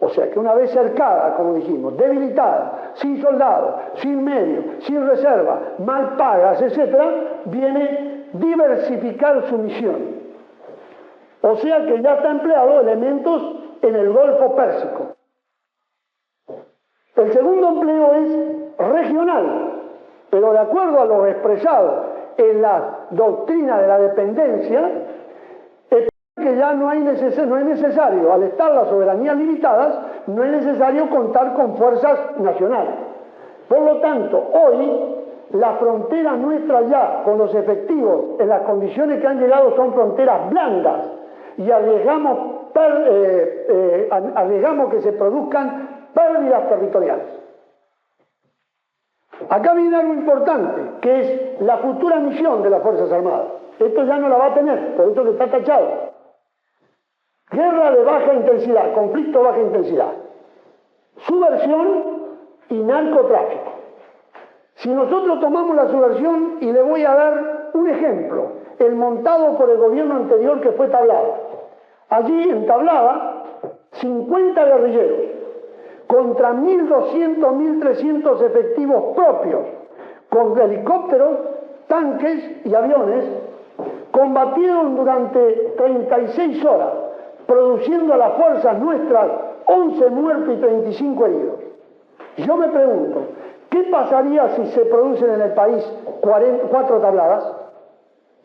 O sea que una vez cercada, como dijimos, debilitada, sin soldados, sin medios, sin reserva, mal pagas, etc., viene diversificar su misión. O sea que ya está empleado elementos en el Golfo Pérsico. El segundo empleo es regional, pero de acuerdo a lo expresado en la doctrina de la dependencia, que ya no es necesario, al estar las soberanías limitadas, no es necesario contar con fuerzas nacionales. Por lo tanto, hoy la frontera nuestra ya, con los efectivos, en las condiciones que han llegado, son fronteras blandas y arriesgamos que se produzcan pérdidas territoriales. Acá viene algo importante, que es la futura misión de las Fuerzas Armadas. Esto ya no la va a tener, por eso que está tachado. Guerra de baja intensidad, conflicto de baja intensidad, subversión y narcotráfico. Si nosotros tomamos la subversión, y le voy a dar un ejemplo, el montado por el gobierno anterior, que fue Tablada. Allí en Tablada, 50 guerrilleros contra 1.200, 1.300 efectivos propios, con helicópteros, tanques y aviones, combatieron durante 36 horas, produciendo a las fuerzas nuestras 11 muertos y 35 heridos. Yo me pregunto, ¿qué pasaría si se producen en el país 4 tabladas?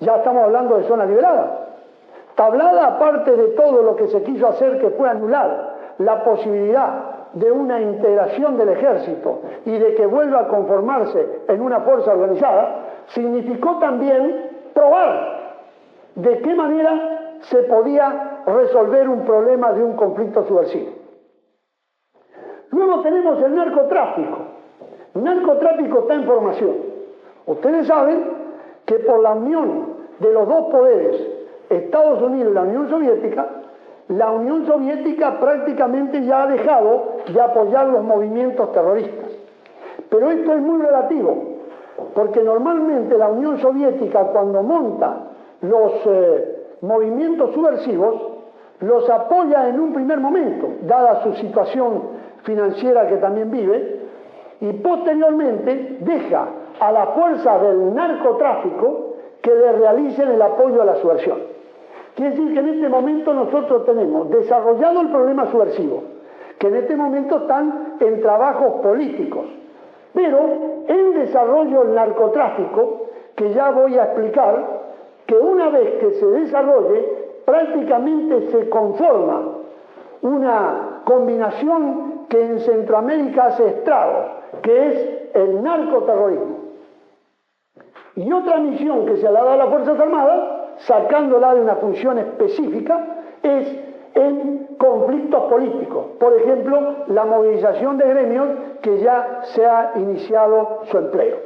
Ya estamos hablando de zona liberada. Tablada, aparte de todo lo que se quiso hacer, que fue anular la posibilidad de una integración del ejército y de que vuelva a conformarse en una fuerza organizada, significó también probar de qué manera se podía resolver un problema de un conflicto subversivo. Luego tenemos el narcotráfico. El narcotráfico está en formación. Ustedes saben que por la unión de los dos poderes, Estados Unidos y la Unión Soviética prácticamente ya ha dejado de apoyar los movimientos terroristas. Pero esto es muy relativo, porque normalmente la Unión Soviética, cuando monta los movimientos subversivos, los apoya en un primer momento, dada su situación financiera que también vive, y posteriormente deja a la fuerza del narcotráfico que le realicen el apoyo a la subversión. Quiere decir que en este momento nosotros tenemos desarrollado el problema subversivo, que en este momento están en trabajos políticos, pero en desarrollo el narcotráfico, que ya voy a explicar, que una vez que se desarrolle, prácticamente se conforma una combinación que en Centroamérica hace estragos, que es el narcoterrorismo. Y otra misión que se le ha dado a las Fuerzas Armadas, sacándola de una función específica, es en conflictos políticos. Por ejemplo, la movilización de gremios, que ya se ha iniciado su empleo.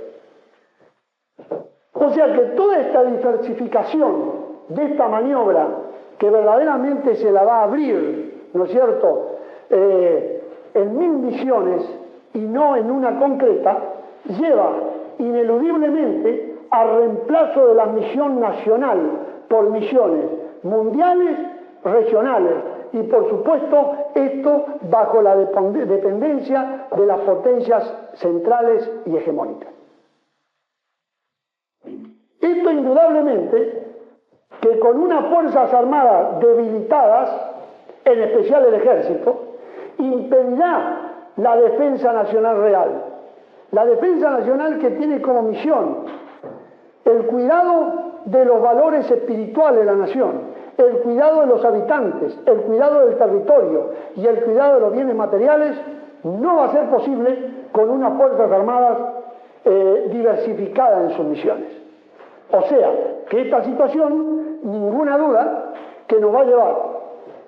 O sea que toda esta diversificación de esta maniobra, que verdaderamente se la va a abrir, ¿no es cierto?, en 1000 misiones y no en una concreta, lleva ineludiblemente al reemplazo de la misión nacional por misiones mundiales, regionales, y por supuesto esto bajo la dependencia de las potencias centrales y hegemónicas. Esto indudablemente que con unas Fuerzas Armadas debilitadas, en especial el Ejército, impedirá la defensa nacional real. La defensa nacional que tiene como misión el cuidado de los valores espirituales de la nación, el cuidado de los habitantes, el cuidado del territorio y el cuidado de los bienes materiales, no va a ser posible con unas Fuerzas Armadas diversificadas en sus misiones. O sea, que esta situación, ninguna duda, que nos va a llevar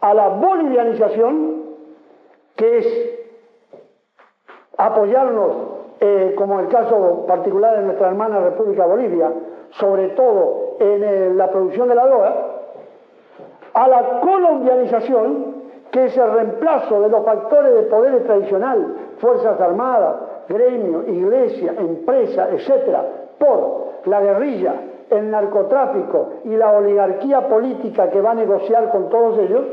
a la bolivianización, que es apoyarnos, como el caso particular de nuestra hermana República Bolivia, sobre todo en la producción de la droga, a la colombianización, que es el reemplazo de los factores de poder tradicional, Fuerzas Armadas, gremio, iglesia, empresa, etcétera, por la guerrilla, el narcotráfico y la oligarquía política que va a negociar con todos ellos,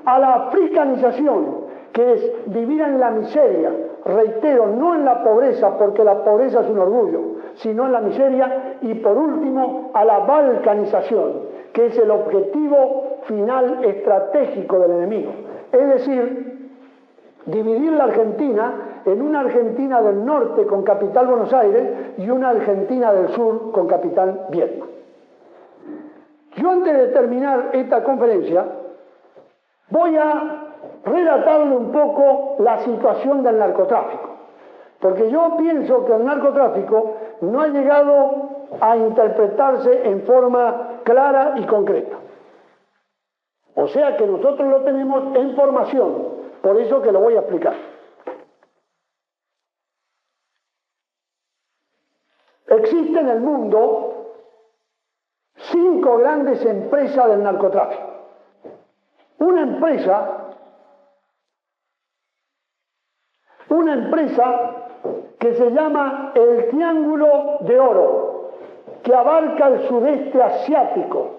a la africanización, que es vivir en la miseria, reitero, no en la pobreza, porque la pobreza es un orgullo, sino en la miseria, y por último a la balcanización, que es el objetivo final estratégico del enemigo. Es decir, dividir la Argentina en una Argentina del norte con capital Buenos Aires y una Argentina del sur con capital Viedma. Yo, antes de terminar esta conferencia, voy a relatarle un poco la situación del narcotráfico, porque yo pienso que el narcotráfico no ha llegado a interpretarse en forma clara y concreta. O sea que nosotros lo tenemos en formación, por eso que lo voy a explicar. Existen en el mundo 5 grandes empresas del narcotráfico. Una empresa que se llama el Triángulo de Oro, que abarca el sudeste asiático,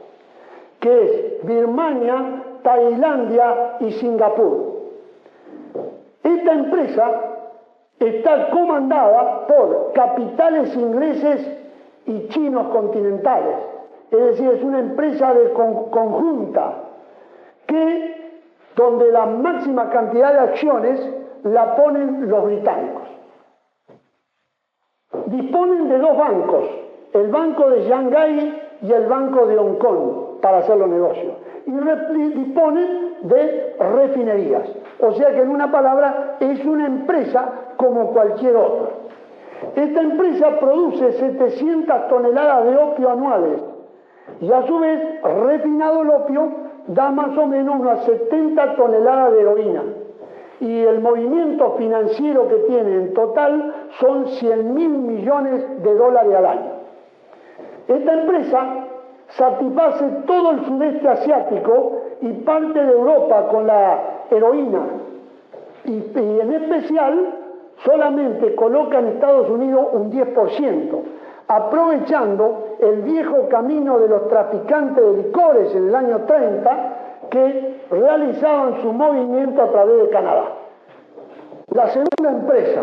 que es Birmania, Tailandia y Singapur. Esta empresa está comandada por capitales ingleses y chinos continentales, es decir, es una empresa conjunta donde la máxima cantidad de acciones la ponen los británicos. Disponen de 2 bancos, el Banco de Shanghái y el Banco de Hong Kong, para hacer los negocios, y disponen de refinerías. O sea que, en una palabra, es una empresa como cualquier otra. Esta empresa produce 700 toneladas de opio anuales y a su vez, refinado el opio da más o menos unas 70 toneladas de heroína. Y el movimiento financiero que tiene en total son 100.000 millones de dólares al año. Esta empresa satisface todo el sudeste asiático y parte de Europa con la heroína. Y en especial solamente coloca en Estados Unidos un 10%, aprovechando el viejo camino de los traficantes de licores en el año 30 que realizaban su movimiento a través de Canadá. La segunda empresa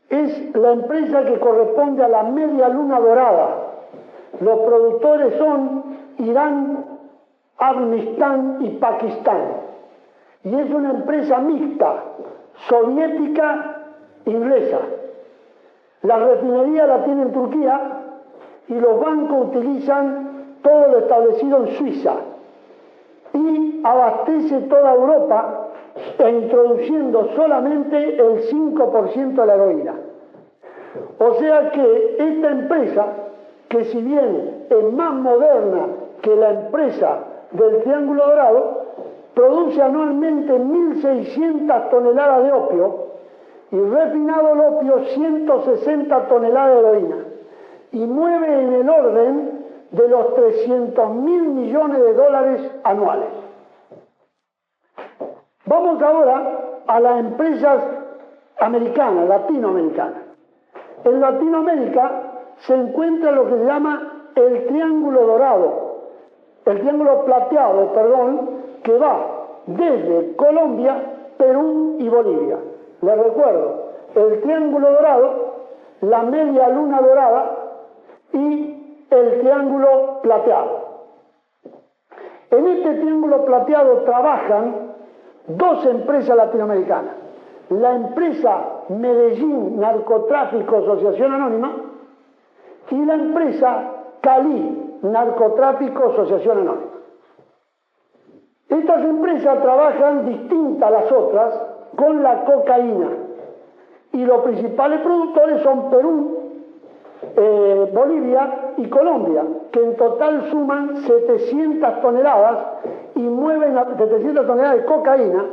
es la empresa que corresponde a la Media Luna Dorada. Los productores son Irán, Afganistán y Pakistán. Y es una empresa mixta, soviética-inglesa. La refinería la tiene en Turquía y los bancos utilizan todo lo establecido en Suiza. Y abastece toda Europa introduciendo solamente el 5% de la heroína. O sea que esta empresa, que si bien es más moderna que la empresa del Triángulo Dorado, produce anualmente 1.600 toneladas de opio y refinado el opio 160 toneladas de heroína y mueve en el orden de los 300.000 millones de dólares anuales. Vamos ahora a las empresas americanas, latinoamericanas. En Latinoamérica se encuentra lo que se llama el Triángulo Dorado, el Triángulo Plateado, perdón, que va desde Colombia, Perú y Bolivia. Les recuerdo, el Triángulo Dorado, la Media Luna Dorada y el Triángulo Plateado. En este Triángulo Plateado trabajan dos empresas latinoamericanas. La empresa Medellín Narcotráfico Asociación Anónima y la empresa Cali Narcotráfico Asociación Anónima. Estas empresas trabajan distintas a las otras con la cocaína y los principales productores son Perú, Bolivia y Colombia, que en total suman 700 toneladas y mueven 700 toneladas de cocaína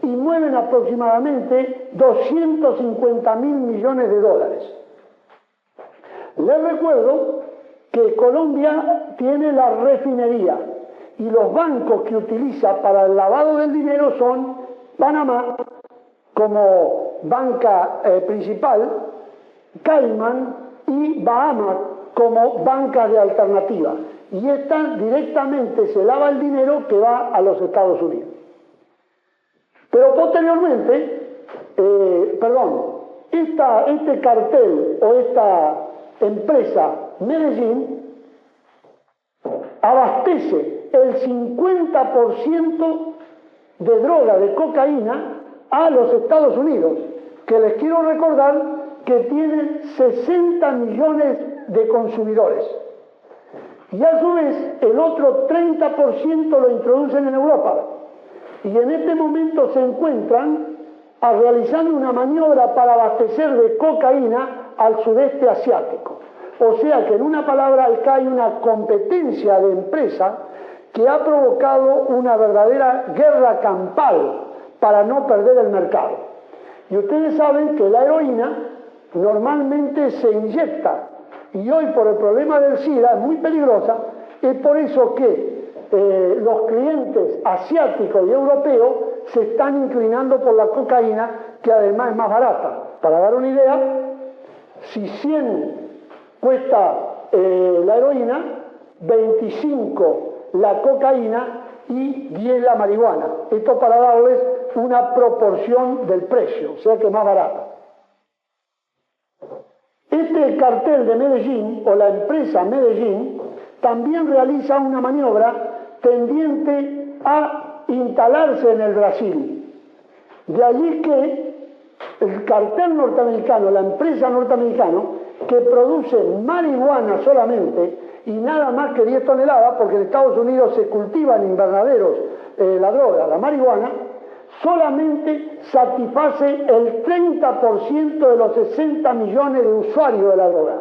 y mueven aproximadamente 250.000 millones de dólares. Les recuerdo que Colombia tiene la refinería y los bancos que utiliza para el lavado del dinero son Panamá como banca principal, Cayman y Bahamas como banca de alternativa. Y esta directamente se lava el dinero que va a los Estados Unidos. Pero posteriormente, este cartel o esta empresa Medellín abastece el 50% de droga, de cocaína, a los Estados Unidos, que les quiero recordar que tiene 60 millones de consumidores. Y a su vez, el otro 30% lo introducen en Europa. Y en este momento se encuentran realizando una maniobra para abastecer de cocaína al sudeste asiático. O sea que en una palabra acá hay una competencia de empresas que ha provocado una verdadera guerra campal para no perder el mercado. Y ustedes saben que la heroína normalmente se inyecta y hoy por el problema del SIDA es muy peligrosa. Es por eso que los clientes asiáticos y europeos se están inclinando por la cocaína, que además es más barata. Para dar una idea, si 100 cuesta la heroína, 25 la cocaína y 10 la marihuana. Esto para darles una proporción del precio, o sea que es más barata. Este cartel de Medellín, o la empresa Medellín, también realiza una maniobra tendiente a instalarse en el Brasil. De allí que el cartel norteamericano, la empresa norteamericana, que produce marihuana solamente y nada más que 10 toneladas, porque en Estados Unidos se cultiva en invernaderos la droga, la marihuana, solamente satisface el 30% de los 60 millones de usuarios de la droga.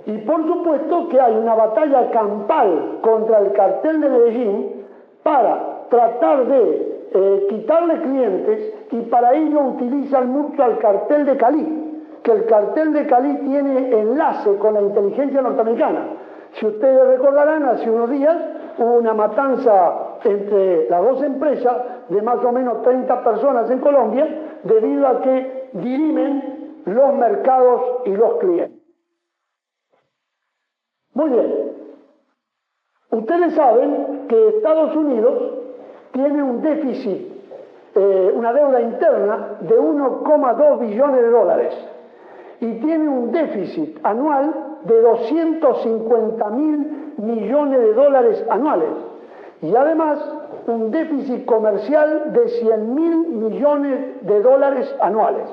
Y por supuesto que hay una batalla campal contra el cartel de Medellín para tratar de quitarle clientes, y para ello utilizan mucho al cartel de Cali, que el cartel de Cali tiene enlace con la inteligencia norteamericana. Si ustedes recordarán, hace unos días hubo una matanza entre las dos empresas de más o menos 30 personas en Colombia, debido a que dirimen los mercados y los clientes. Muy bien. Ustedes saben que Estados Unidos tiene un déficit, una deuda interna de 1,2 billones de dólares y tiene un déficit anual de 250.000 millones de dólares anuales, y además un déficit comercial de 100.000 millones de dólares anuales.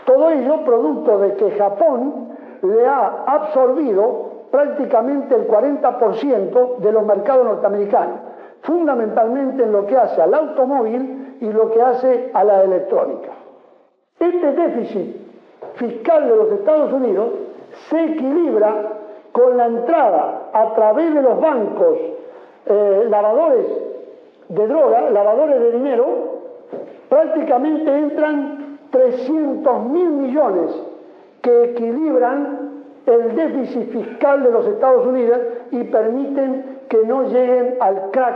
Todo ello producto de que Japón le ha absorbido prácticamente el 40% de los mercados norteamericanos, fundamentalmente en lo que hace al automóvil y lo que hace a la electrónica. Este déficit fiscal de los Estados Unidos se equilibra con la entrada a través de los bancos, lavadores de droga, lavadores de dinero. Prácticamente entran 300.000 millones que equilibran el déficit fiscal de los Estados Unidos y permiten que no lleguen al crack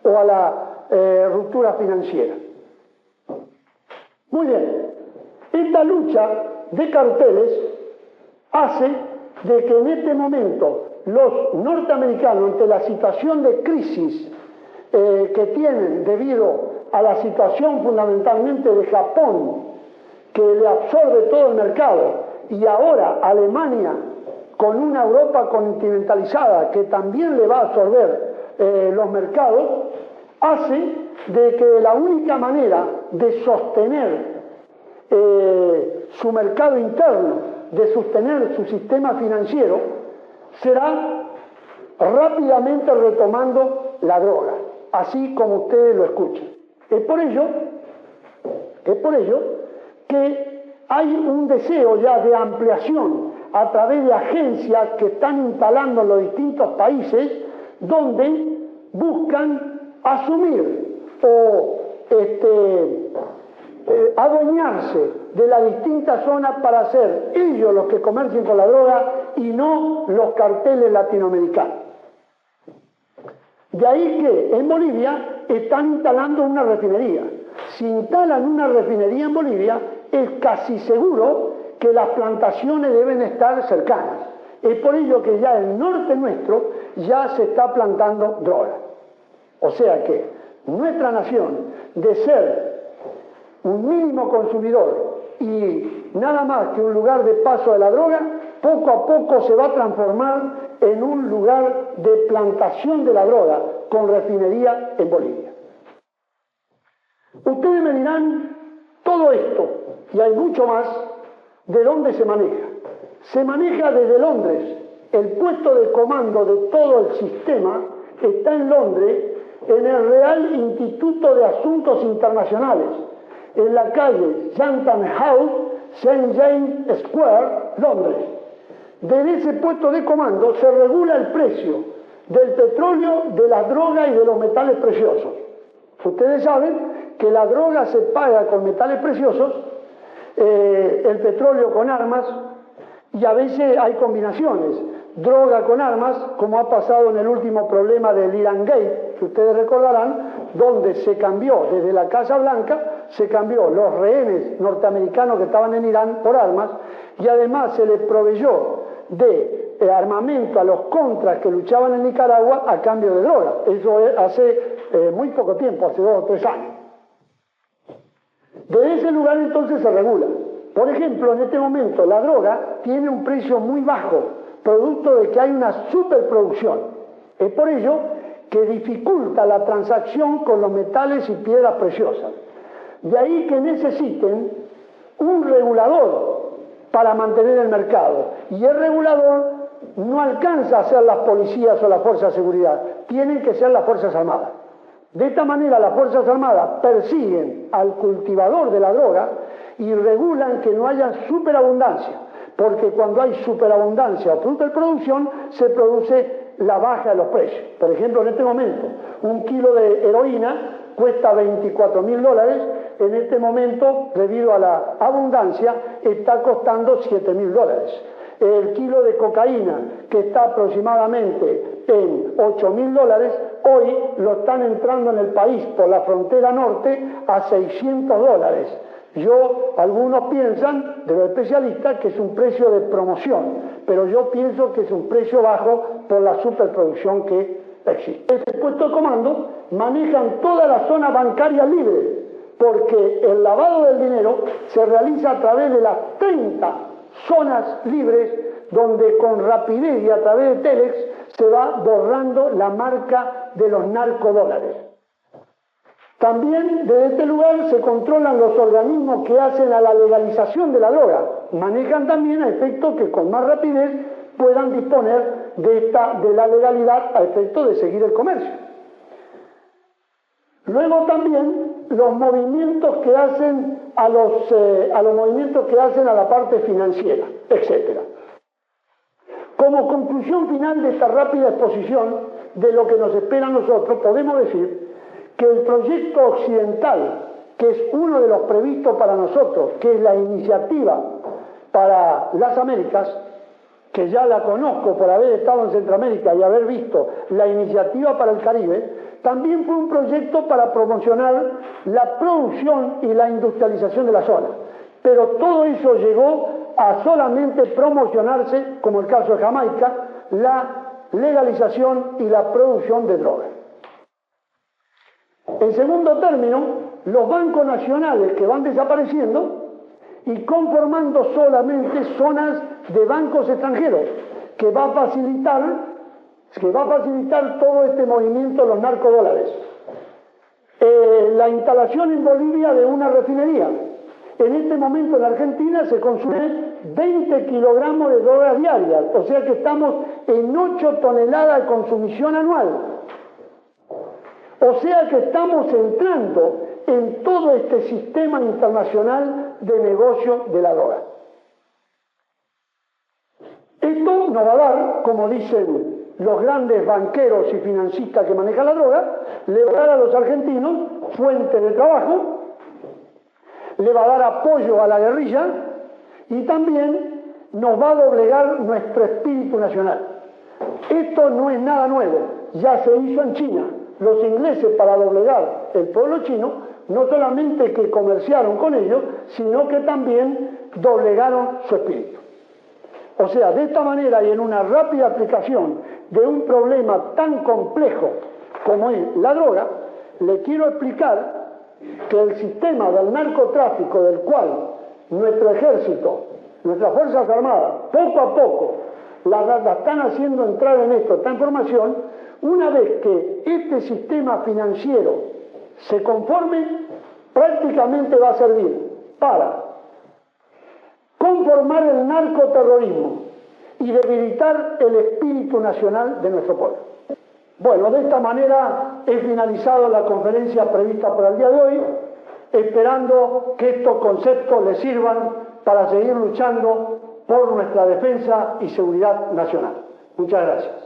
o a la ruptura financiera. Muy bien, esta lucha de carteles hace de que en este momento los norteamericanos, ante la situación de crisis que tienen debido a la situación fundamentalmente de Japón, que le absorbe todo el mercado, y ahora Alemania con una Europa continentalizada que también le va a absorber los mercados, hace de que la única manera de sostener su mercado interno, de sostener su sistema financiero, será rápidamente retomando la droga, así como ustedes lo escuchan. Es por ello que hay un deseo ya de ampliación a través de agencias que están instalando en los distintos países, donde buscan asumir o adueñarse de las distintas zonas para ser ellos los que comercien con la droga y no los carteles latinoamericanos. De ahí que en Bolivia están instalando una refinería. Si instalan una refinería en Bolivia, es casi seguro que las plantaciones deben estar cercanas. Es por ello que ya el norte nuestro ya se está plantando droga. O sea que nuestra nación, de ser un mínimo consumidor y nada más que un lugar de paso de la droga, poco a poco se va a transformar en un lugar de plantación de la droga con refinería en Bolivia. Ustedes me dirán, todo esto, y hay mucho más, ¿de dónde se maneja? Se maneja desde Londres. El puesto de comando de todo el sistema está en Londres, en el Real Instituto de Asuntos Internacionales, en la calle Chatham House, St. James Square, Londres. Desde ese puesto de comando se regula el precio del petróleo, de las drogas y de los metales preciosos. Ustedes saben que la droga se paga con metales preciosos, el petróleo con armas, y a veces hay combinaciones, droga con armas, como ha pasado en el último problema del Iran Gate, que ustedes recordarán, donde se cambió desde la Casa Blanca, se cambió los rehenes norteamericanos que estaban en Irán por armas, y además se les proveyó de armamento a los contras que luchaban en Nicaragua a cambio de droga. Eso hace muy poco tiempo, hace 2 o 3 años. Desde ese lugar entonces se regula. Por ejemplo, en este momento la droga tiene un precio muy bajo, producto de que hay una superproducción. Es por ello que dificulta la transacción con los metales y piedras preciosas. De ahí que necesiten un regulador para mantener el mercado. Y el regulador no alcanza a ser las policías o las fuerzas de seguridad, tienen que ser las Fuerzas Armadas. De esta manera las Fuerzas Armadas persiguen al cultivador de la droga y regulan que no haya superabundancia, porque cuando hay superabundancia o fruto de producción se produce la baja de los precios. Por ejemplo, en este momento, un kilo de heroína cuesta $24.000, en este momento, debido a la abundancia, está costando $7.000. El kilo de cocaína, que está aproximadamente en $8.000, hoy lo están entrando en el país por la frontera norte a $600. Algunos piensan, de los especialistas, que es un precio de promoción, pero yo pienso que es un precio bajo por la superproducción que existe. Este puesto de comando manejan toda la zona bancaria libre, porque el lavado del dinero se realiza a través de las 30 zonas libres, donde con rapidez y a través de Telex se va borrando la marca de los narcodólares. También desde este lugar se controlan los organismos que hacen a la legalización de la droga. Manejan también a efecto que con más rapidez puedan disponer de la legalidad a efecto de seguir el comercio. Luego también los movimientos que hacen a la parte financiera, etc. Como conclusión final de esta rápida exposición de lo que nos espera a nosotros, podemos decir que el proyecto occidental, que es uno de los previstos para nosotros, que es la iniciativa para las Américas, que ya la conozco por haber estado en Centroamérica y haber visto la iniciativa para el Caribe, también fue un proyecto para promocionar la producción y la industrialización de la zona. Pero todo eso llegó a solamente promocionarse, como el caso de Jamaica, la legalización y la producción de drogas. En segundo término, los bancos nacionales que van desapareciendo y conformando solamente zonas de bancos extranjeros, que va a facilitar todo este movimiento de los narcodólares. La instalación en Bolivia de una refinería. En este momento en Argentina se consumen 20 kilogramos de drogas diarias, o sea que estamos en 8 toneladas de consumición anual. O sea que estamos entrando en todo este sistema internacional de negocio de la droga. Esto nos va a dar, como dicen los grandes banqueros y financistas que manejan la droga, le va a dar a los argentinos fuente de trabajo, le va a dar apoyo a la guerrilla y también nos va a doblegar nuestro espíritu nacional. Esto no es nada nuevo, ya se hizo en China. Los ingleses, para doblegar el pueblo chino, no solamente que comerciaron con ellos, sino que también doblegaron su espíritu. O sea, de esta manera y en una rápida aplicación de un problema tan complejo como es la droga, le quiero explicar que el sistema del narcotráfico, del cual nuestro ejército, nuestras Fuerzas Armadas, poco a poco la están haciendo entrar en esta información, una vez que este sistema financiero se conforme, prácticamente va a servir para conformar el narcoterrorismo y debilitar el espíritu nacional de nuestro pueblo. Bueno, de esta manera he finalizado la conferencia prevista para el día de hoy, esperando que estos conceptos les sirvan para seguir luchando por nuestra defensa y seguridad nacional. Muchas gracias.